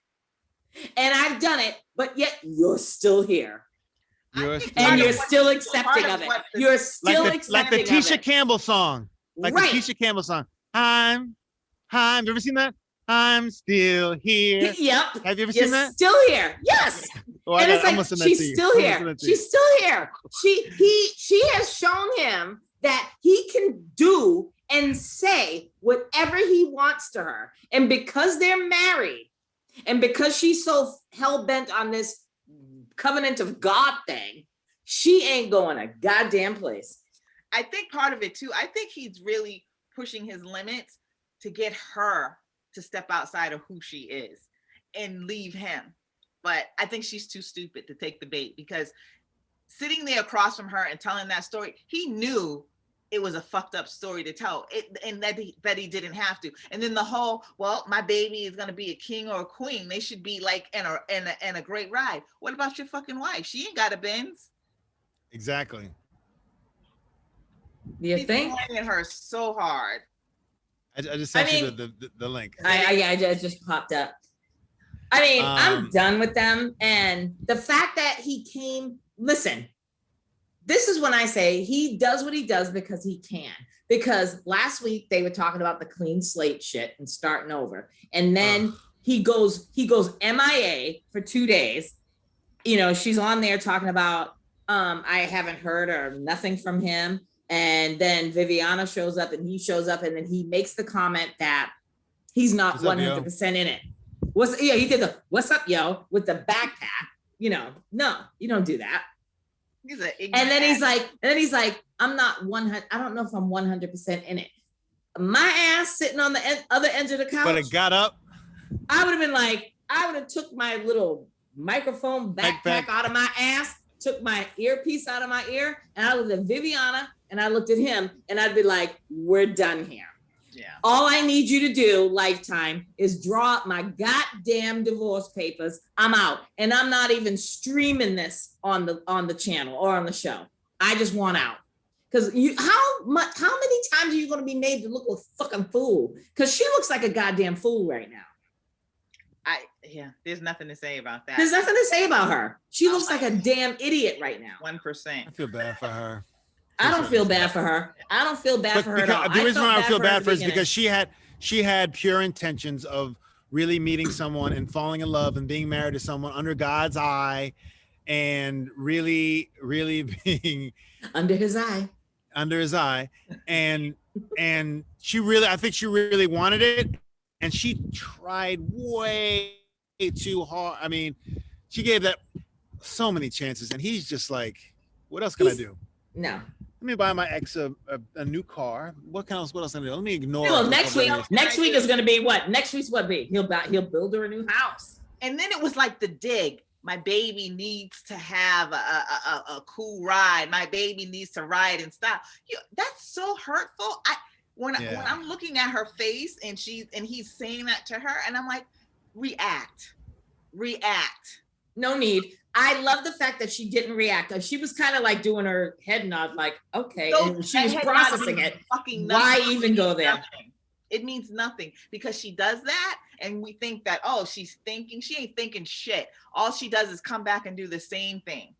And I've done it, but yet you're still here. You're still accepting of it. You're still accepting like the Tisha Campbell song. Like the Tisha Campbell song. I'm, have you ever seen that? I'm still here. Yep. Have you ever seen that? Still here. Yes. And it's like, she's still here. She's still here. She has shown him that he can do and say whatever he wants to her. And because they're married, and because she's so hell-bent on this covenant of God thing, she ain't going a goddamn place. I think part of it too, I think he's really pushing his limits to get her to step outside of who she is and leave him. But I think she's too stupid to take the bait, because sitting there across from her and telling that story, he knew it was a fucked up story to tell, and that he didn't have to. And then the whole, well, my baby is gonna be a king or a queen. They should be like in a great ride. What about your fucking wife? She ain't got a Benz. Exactly. You think? He's playing her so hard. I just sent you the link. I just popped up. I mean, I'm done with them. And the fact that he came, listen, this is when I say he does what he does because he can. Because last week they were talking about the clean slate shit and starting over. And then he goes MIA for 2 days. She's on there talking about, I haven't heard or nothing from him. And then Viviana shows up and he shows up and then he makes the comment that he's not 100% in it. He did the what's up, yo, with the backpack. No, you don't do that. And then he's like, I'm not 100. I don't know if I'm 100% in it. My ass sitting on the other end of the couch. But it got up. I would have took my little microphone backpack out of my ass, took my earpiece out of my ear, and I looked at Viviana and I looked at him and I'd be like, we're done here. Yeah. All I need you to do, Lifetime, is draw up my goddamn divorce papers. I'm out. And I'm not even streaming this on the channel or on the show. I just want out. Because how many times are you going to be made to look like a fucking fool? Because she looks like a goddamn fool right now. There's nothing to say about that. There's nothing to say about her. She looks like a damn idiot right now. 1%. I feel bad for her. I don't feel bad for her. I don't feel bad for her at all. The reason why I feel bad for her is because she had pure intentions of really meeting someone and falling in love and being married to someone under God's eye, and really, really being under his eye. And I think she really wanted it, and she tried way too hard. I mean, she gave that so many chances, and he's just like, what else can I do? No. let me buy my ex a new car. What else can I do? Let me ignore. Well, next week is going to be what? Next week's what be? He'll build her a new house. And then it was like the dig. My baby needs to have a cool ride. My baby needs to ride and stop. That's so hurtful. When I'm looking at her face and he's saying that to her, and I'm like, react. No need. I love the fact that she didn't react. She was kind of like doing her head nod, like, okay, and she was processing it. Why even go there? Nothing. It means nothing because she does that, and we think that, oh, she's thinking. She ain't thinking shit. All she does is come back and do the same thing.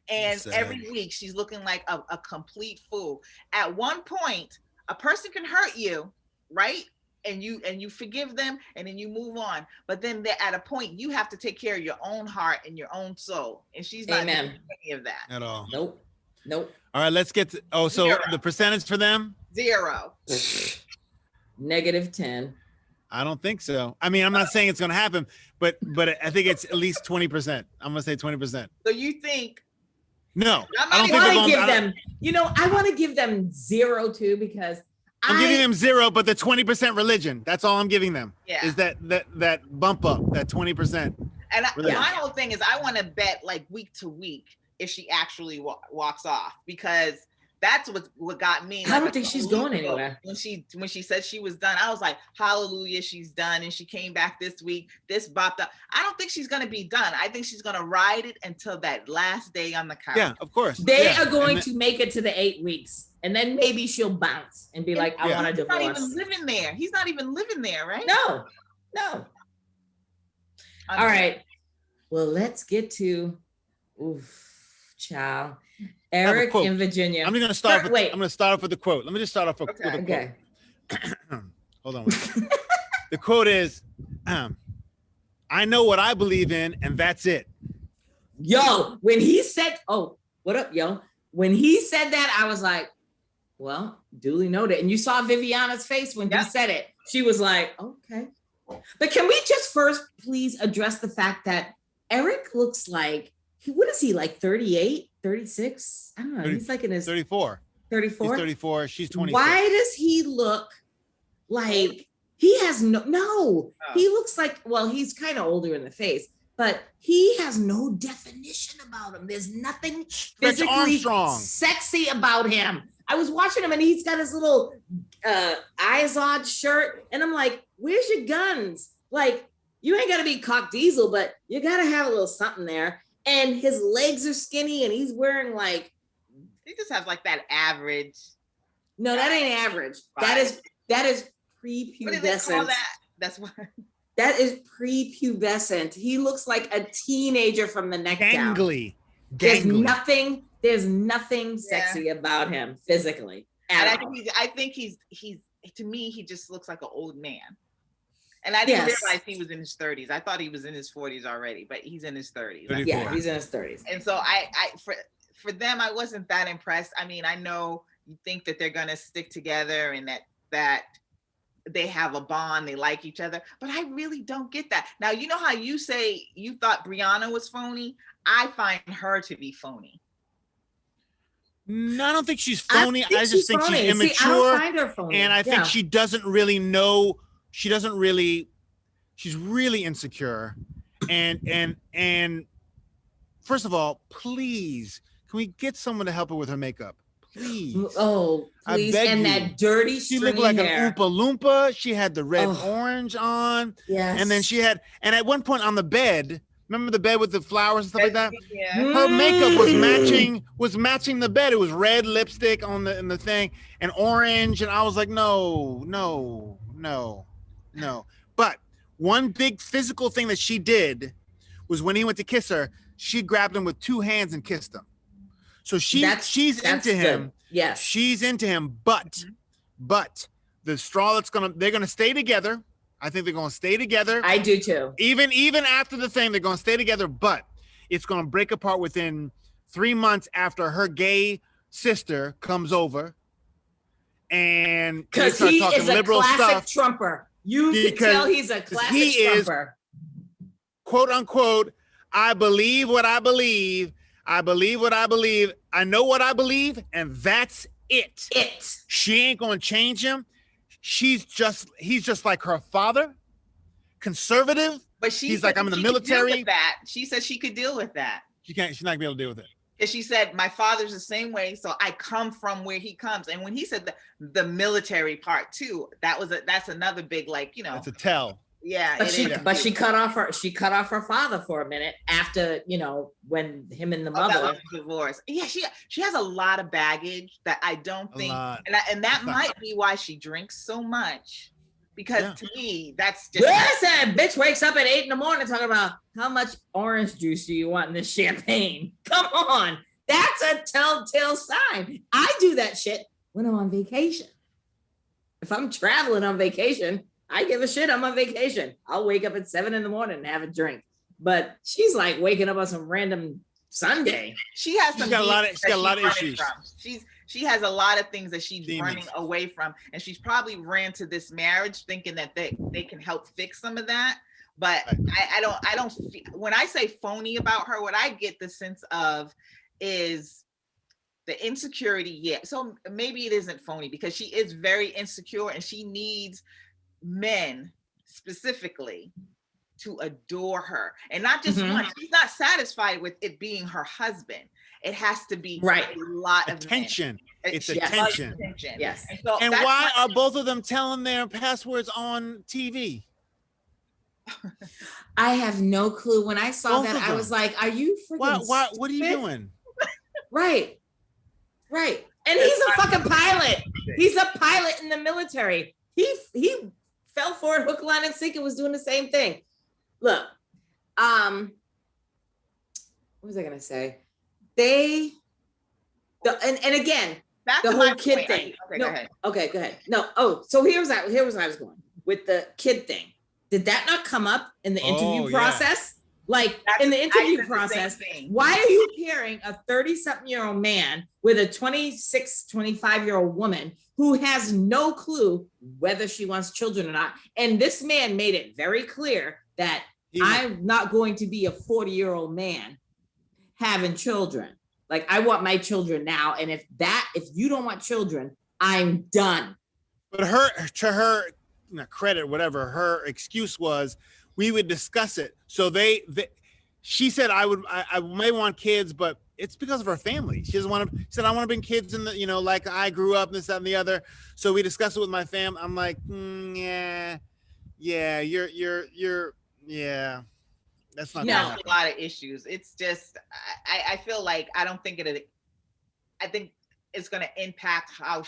And every week she's looking like a complete fool. At one point, a person can hurt you, right? And you forgive them, and then you move on. But then at a point, you have to take care of your own heart and your own soul. And she's not doing any of that at all. Nope. All right, let's get to. Oh, so 0. The percentage for them? 0. -10. I don't think so. I mean, I'm not saying it's going to happen, but I think it's at least 20%. I'm going to say 20%. So you think? No, I don't think want to give them. I want to give them 0 too because I'm giving them 0, but the 20% religion. That's all I'm giving them. Yeah. Is that bump up, that 20%. And my whole thing is I want to bet like week to week if she actually walks off, because that's what got me. I don't think she's going anywhere. When she said she was done, I was like, hallelujah, she's done. And she came back this week, this bopped up. I don't think she's going to be done. I think she's going to ride it until that last day on the couch. Yeah, of course. They are going to make it to the 8 weeks. And then maybe she'll bounce and be like, I want a divorce. He's not even living there. He's not even living there, right? No. All right. Well, let's get to, child. Eric in Virginia. I'm going to start. I'm going to start off with the quote. Let me just start off with a quote. Okay. Hold on. The quote is, "I know what I believe in, and that's it." Yo, when he said, "Oh, what up, yo?" When he said that, I was like, "Well, duly noted." And you saw Viviana's face when he said it. She was like, "Okay." But can we just first please address the fact that Eric looks like what is he, like 38, 36? I don't know. 30, he's like in his 34. 34? He's 34. She's 26. Why does he look like he has he looks like, well, he's kind of older in the face, but he has no definition about him. There's nothing physically sexy about him. I was watching him and he's got his little Izod shirt. And I'm like, where's your guns? Like, you ain't got to be cock diesel, but you got to have a little something there. And his legs are skinny and he's wearing like. He just has like that average. No, that ain't average. That is prepubescent. What do they call that? That's what. That is prepubescent. He looks like a teenager from the neck down. Gangly. There's nothing sexy about him physically. And I think he's to me, he just looks like an old man. And I didn't realize he was in his 30s. I thought he was in his 40s already, but he's in his 30s. 34. Yeah, he's in his 30s. And so for them, I wasn't that impressed. I mean, I know you think that they're gonna stick together and that they have a bond, they like each other, but I really don't get that. Now, you know how you say you thought Briana was phony? I find her to be phony. No, I don't think she's phony. I just think phony. She's immature. See, I don't find her phony. And I think she doesn't really know. She's really insecure. And first of all, please, can we get someone to help her with her makeup? Please. Oh, please. And that dirty She looked like hair. an Oompa Loompa. She had the red orange on. Yes. And then and at one point on the bed, remember the bed with the flowers and stuff like that? Yeah. Her makeup was matching the bed. It was red lipstick on the thing and orange. And I was like, no. But one big physical thing that she did was when he went to kiss her, she grabbed him with 2 hands and kissed him. So she's into him. Good. Yes. She's into him, but the straw they're gonna stay together. I think they're gonna stay together. I do too. Even after the thing, they're gonna stay together, but it's gonna break apart within 3 months after her gay sister comes over. And because he is a classic Trumper. You can tell he's a classic Trumper. Quote unquote, I believe what I believe. I believe what I believe. I know what I believe, and that's it. She ain't gonna change him. He's just like her father, conservative. But he's like, I'm in the military. That she said she could deal with that. She's not gonna be able to deal with it. And she said, my father's the same way, so I come from where he comes. And when he said the military part too, that's another big, like, you know, it's a tell. Yeah, but she cut off her father for a minute after, you know, when him and the mother divorced. Yeah, she has a lot of baggage that I don't think, and that might be why she drinks so much. Because to me, that's just. Listen, bitch wakes up at 8 a.m. talking about how much orange juice do you want in this champagne? Come on, that's a telltale sign. I do that shit when I'm on vacation. If I'm traveling on vacation, I give a shit. I'm on vacation. I'll wake up at 7 a.m. and have a drink. But she's like waking up on some random Sunday. She has got a lot of issues. She has a lot of things that she's running away from, and she's probably ran to this marriage thinking that they can help fix some of that. But I don't. When I say phony about her, what I get the sense of is the insecurity. Yeah, so maybe it isn't phony because she is very insecure and she needs men specifically to adore her, and not just one. She's not satisfied with it being her husband. It has to be a lot of attention. It's attention. Yes. And why are both of them telling their passwords on TV? I have no clue. When I saw that, I was like, "Are you freaking? What are you doing?" Right. And he's a fucking pilot. He's a pilot in the military. He fell for it, hook, line, and sinker. Was doing the same thing. Look, what was I gonna say? And again, that's the whole kid thing. Go ahead. No. So here was I was going with the kid thing. Did that not come up in the interview process? Like in the interview process, why are you pairing a 30-something-year-old man with a 26, 25-year-old woman who has no clue whether she wants children or not? And this man made it very clear that I'm not going to be a 40-year-old man having children. Like, I want my children now. And if you don't want children, I'm done. But to her credit, whatever, her excuse was, we would discuss it. So she said, I may want kids, but it's because of her family. She doesn't want to. She said, I want to bring kids in the, like I grew up, this, that, and the other. So we discussed it with my family. I'm like, yeah. That's not a lot of issues. It's just, I feel like I think it's going to impact how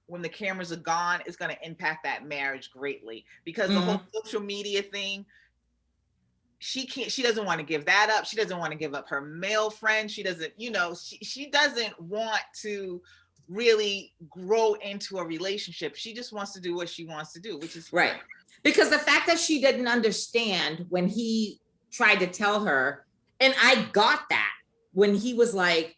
when the cameras are gone, it's going to impact that marriage greatly, because the whole social media thing, she doesn't want to give that up. She doesn't want to give up her male friend. She doesn't, she doesn't want to really grow into a relationship. She just wants to do what she wants to do, which is right. Because the fact that she didn't understand when he tried to tell her, and I got that when he was like,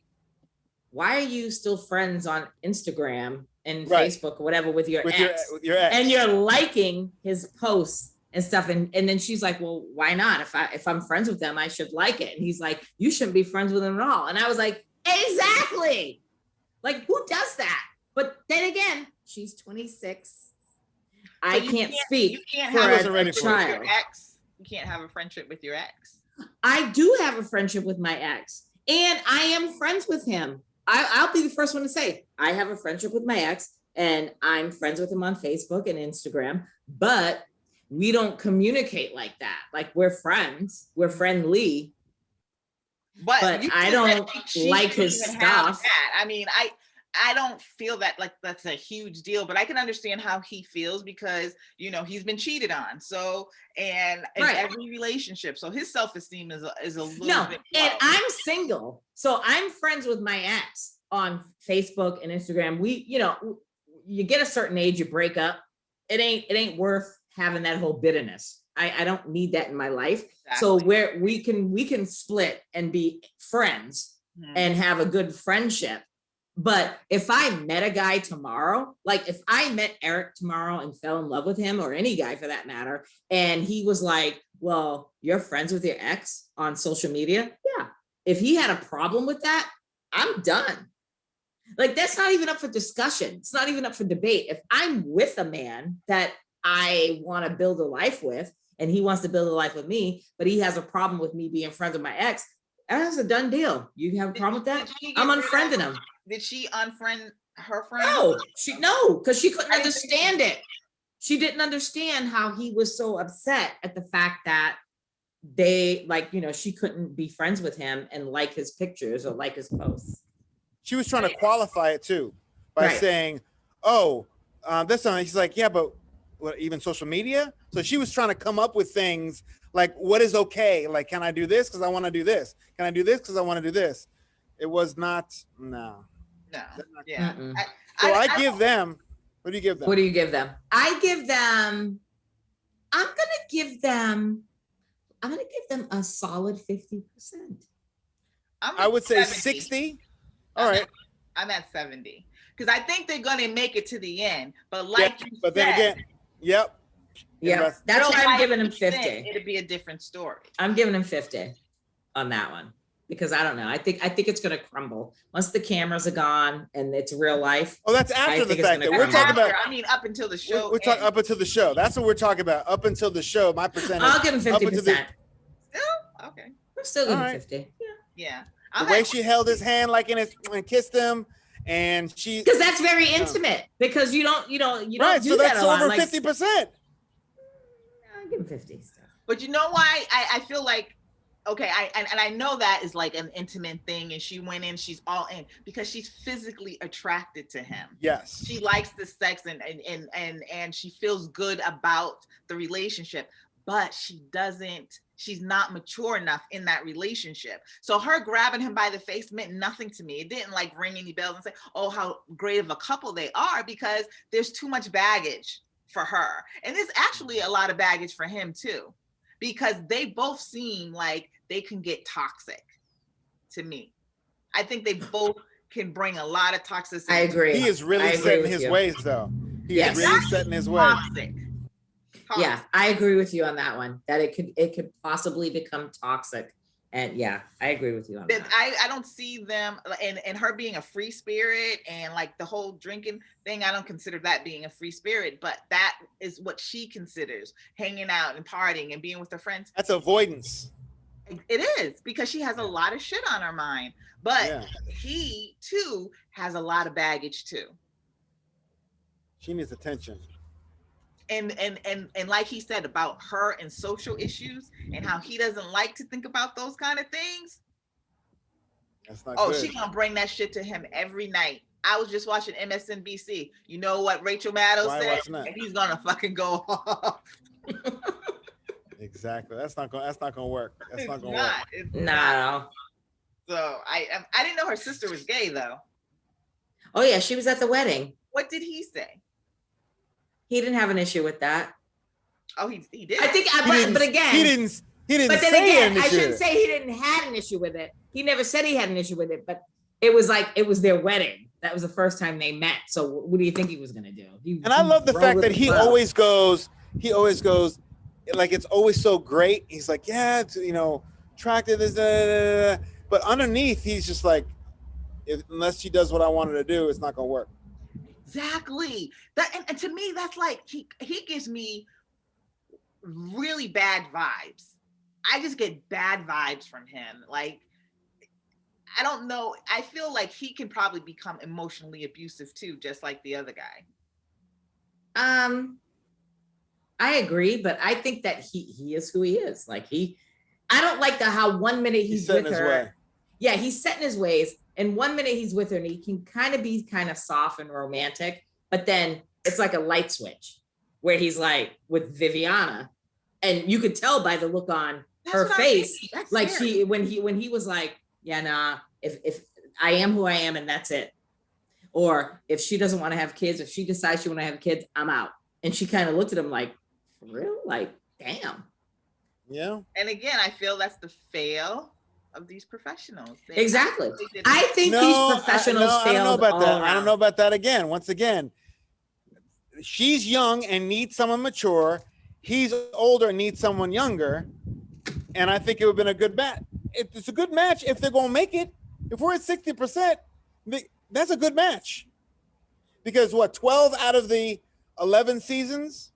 why are you still friends on Instagram and Facebook or whatever with your ex? With your ex, and you're liking his posts and stuff, and then she's like, well, why not? If I'm friends with them, I should like it. And he's like, you shouldn't be friends with them at all. And I was like, exactly. Like, who does that? But then again, she's 26. I can't speak. You can't have a friendship with your ex. You can't have a friendship with your ex. I do have a friendship with my ex, and I am friends with him. I'll be the first one to say I have a friendship with my ex, and I'm friends with him on Facebook and Instagram, but we don't communicate like that. Like, we're friends, we're friendly, but I don't like his stuff. I mean, I don't feel that like that's a huge deal, but I can understand how he feels because, he's been cheated on. So, and in every relationship, so his self-esteem is a little bit low. And I'm single. So I'm friends with my ex on Facebook and Instagram. We, you get a certain age, you break up. It ain't worth having that whole bitterness. I don't need that in my life. Exactly. So where we can split and be friends and have a good friendship. But if I met a guy tomorrow, like if I met Eric tomorrow and fell in love with him, or any guy for that matter, and he was like, well, you're friends with your ex on social media? Yeah, if he had a problem with that, I'm done. Like, that's not even up for discussion. It's not even up for debate. If I'm with a man that I want to build a life with, and he wants to build a life with me, but he has a problem with me being friends with my ex, that's a done deal. You have a problem with that? I'm unfriending him. Did she unfriend her friend? No, because she couldn't understand it. She didn't understand how he was so upset at the fact that they, like, you know, she couldn't be friends with him and like his pictures or like his posts. She was trying to qualify it too by saying, "Oh, this one." He's like, "Yeah, but what, even social media?" So she was trying to come up with things like, "What is okay? Like, can I do this because I want to do this? Can I do this because I want to do this?" It was not. No. Yeah. I give them. What do you give them? What do you give them? I give them. I'm gonna give them a solid 50%. I would say 60. All right. I'm at 70 because I think they're going to make it to the end. But but then again, yep. That's why I'm giving him 50. It'll be a different story. I'm giving him 50 on that one because I don't know. I think it's going to crumble once the cameras are gone and it's real life. Oh, that's after the fact that we're talking about. I mean, up until the show. We're talking up until the show. That's what we're talking about. Up until the show, my percentage. I'll give him 50%. Still? Okay. I'm still giving 50. Yeah. The way she held his hand like in his and kissed him, and she because that's very intimate because you don't do so that that's a lot. Over 50%. I'll give him 50. But you know why I feel like okay, I know that is like an intimate thing, and she went in, she's all in because she's physically attracted to him. Yes, she likes the sex and she feels good about the relationship, but she's not mature enough in that relationship. So her grabbing him by the face meant nothing to me. It didn't like ring any bells and say, oh, how great of a couple they are, because there's too much baggage for her. And there's actually a lot of baggage for him too, because they both seem like they can get toxic to me. I think they both can bring a lot of toxicity. I agree. He is really set in his ways though. He is really set in his ways. Toxic. Yeah, I agree with you on that one. That it could possibly become toxic, and yeah, I agree with you on that. I don't see them and her being a free spirit and like the whole drinking thing. I don't consider that being a free spirit, but that is what she considers hanging out and partying and being with her friends. That's avoidance. It is because she has a lot of shit on her mind, but he too has a lot of baggage too. She needs attention. And like he said about her and social issues and how he doesn't like to think about those kind of things. That's not good. She gonna bring that shit to him every night. I was just watching MSNBC. You know what Rachel Maddow said? And he's gonna fucking go off. Exactly. That's not gonna work. That's not gonna work. It's not. So I didn't know her sister was gay though. Oh yeah, she was at the wedding. What did he say? He didn't have an issue with that. Oh, he did. I think, but again, he didn't. But then again, I shouldn't say he didn't have an issue with it. He never said he had an issue with it, but it was like it was their wedding. That was the first time they met. So what do you think he was gonna do? I love the fact that he always goes. Like it's always so great. He's like, yeah, it's, attractive. But underneath, he's just like, unless she does what I want her to do, it's not gonna work. Exactly. That and to me, that's like he gives me really bad vibes. I just get bad vibes from him. Like, I don't know. I feel like he can probably become emotionally abusive too, just like the other guy. I agree, but I think that he is who he is. Like I don't like how 1 minute he's with her. Yeah, he's set in his ways. And 1 minute he's with her and he can be kind of soft and romantic, but then it's like a light switch where he's like with Viviana, and you could tell by the look on her face, like scary. when he was like, yeah, nah, if I am who I am and that's it. Or if she doesn't want to have kids, if she decides she want to have kids, I'm out. And she kind of looked at him like, for real? Like, damn. Yeah. And again, I feel that's the fail of these professionals. Exactly. I think these professionals failed. I don't know about that. Around. I don't know about that again. Once again, she's young and needs someone mature. He's older and needs someone younger. And I think it would have been a good bet. it's a good match if they're gonna make it. If we're at 60%, that's a good match. Because what, 12 out of the 11 seasons,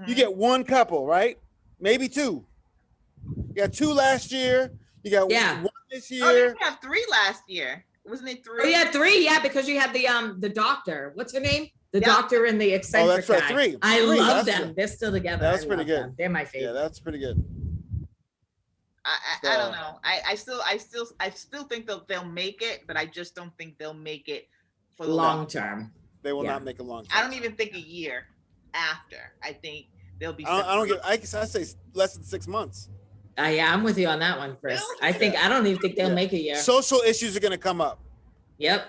you get one couple, right? Maybe two. You got two last year. You got one this year. Oh, didn't you have 3 last year? Wasn't it 3? Oh, yeah, 3. Yeah, because you had the doctor. What's her name? The doctor and the eccentric that's right, guy. 3. I 3, love them. They're still together. That's pretty good. Them. They're my favorite. Yeah, that's pretty good. I don't know. I still think they'll make it, but I just don't think they'll make it for the long term. They will not make a long term. I don't even think a year after. I think they'll be. I say less than 6 months. Yeah, I'm with you on that one, Chris. I don't even think they'll make a year. Social issues are going to come up. Yep.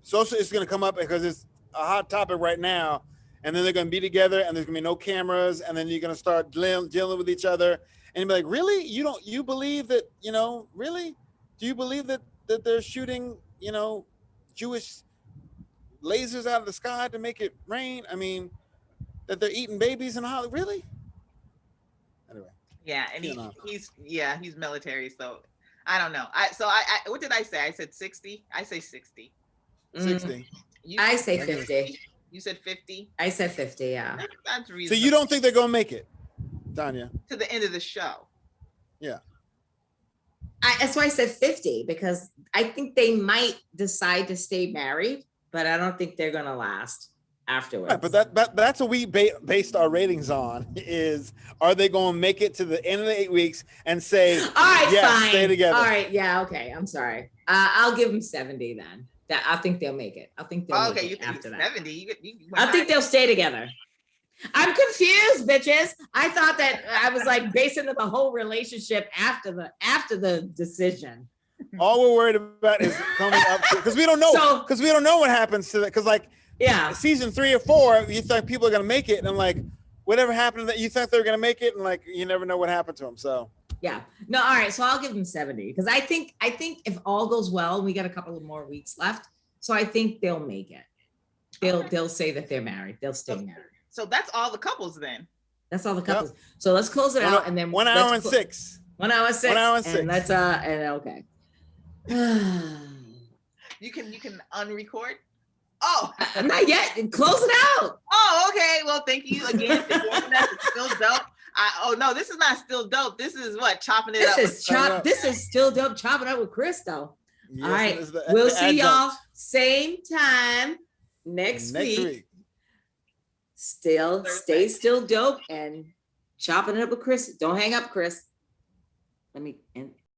Social is going to come up because it's a hot topic right now, and then they're going to be together, and there's going to be no cameras, and then you're going to start dealing with each other, and you're like, really? You believe that? Really? Do you believe that they're shooting Jewish lasers out of the sky to make it rain? I mean, that they're eating babies in Hollywood? Really? Anyway. Yeah, and he's military, so I don't know. What did I say? I said 60. I say 60. 60. I say 50. You said 50. I said 50. Yeah. That's reasonable. So you don't think they're gonna make it, Tanya? To the end of the show. Yeah. That's why I said 50, because I think they might decide to stay married, but I don't think they're gonna last afterwards. Right, but that's what we based our ratings on, is are they going to make it to the end of the 8 weeks and say, all right, fine, stay together? All right, yeah, okay, I'm sorry. I'll give them 70 then. I think they'll make it. I think they'll make it after that. 70. I think they'll stay together. I'm confused, bitches. I thought that I was like basing the whole relationship after the decision. All we're worried about is coming up because we don't know. Because we don't know what happens to that. Because season 3 or 4, you think people are gonna make it, and I'm like, whatever happened to that, you think they're gonna make it, and like you never know what happened to them. So yeah, no, all right. So I'll give them 70 because I think if all goes well, we got a couple of more weeks left, so I think they'll make it. They'll say that they're married. They'll stay married. So that's all the couples then. That's all the couples. Yep. So let's close it out, and then 1 hour and 6. 1 hour 6. 1 hour and 6. And let's and okay. You can unrecord. Oh, not yet. Close it out. Oh, okay. Well, thank you again for joining us. It's still dope. No, this is not still dope. This is what chopping it up. This is still dope. Chopping up with Chris, though. Yes, all right, we'll see y'all same time next week. Stay still dope and chopping it up with Chris. Don't hang up, Chris. Let me end.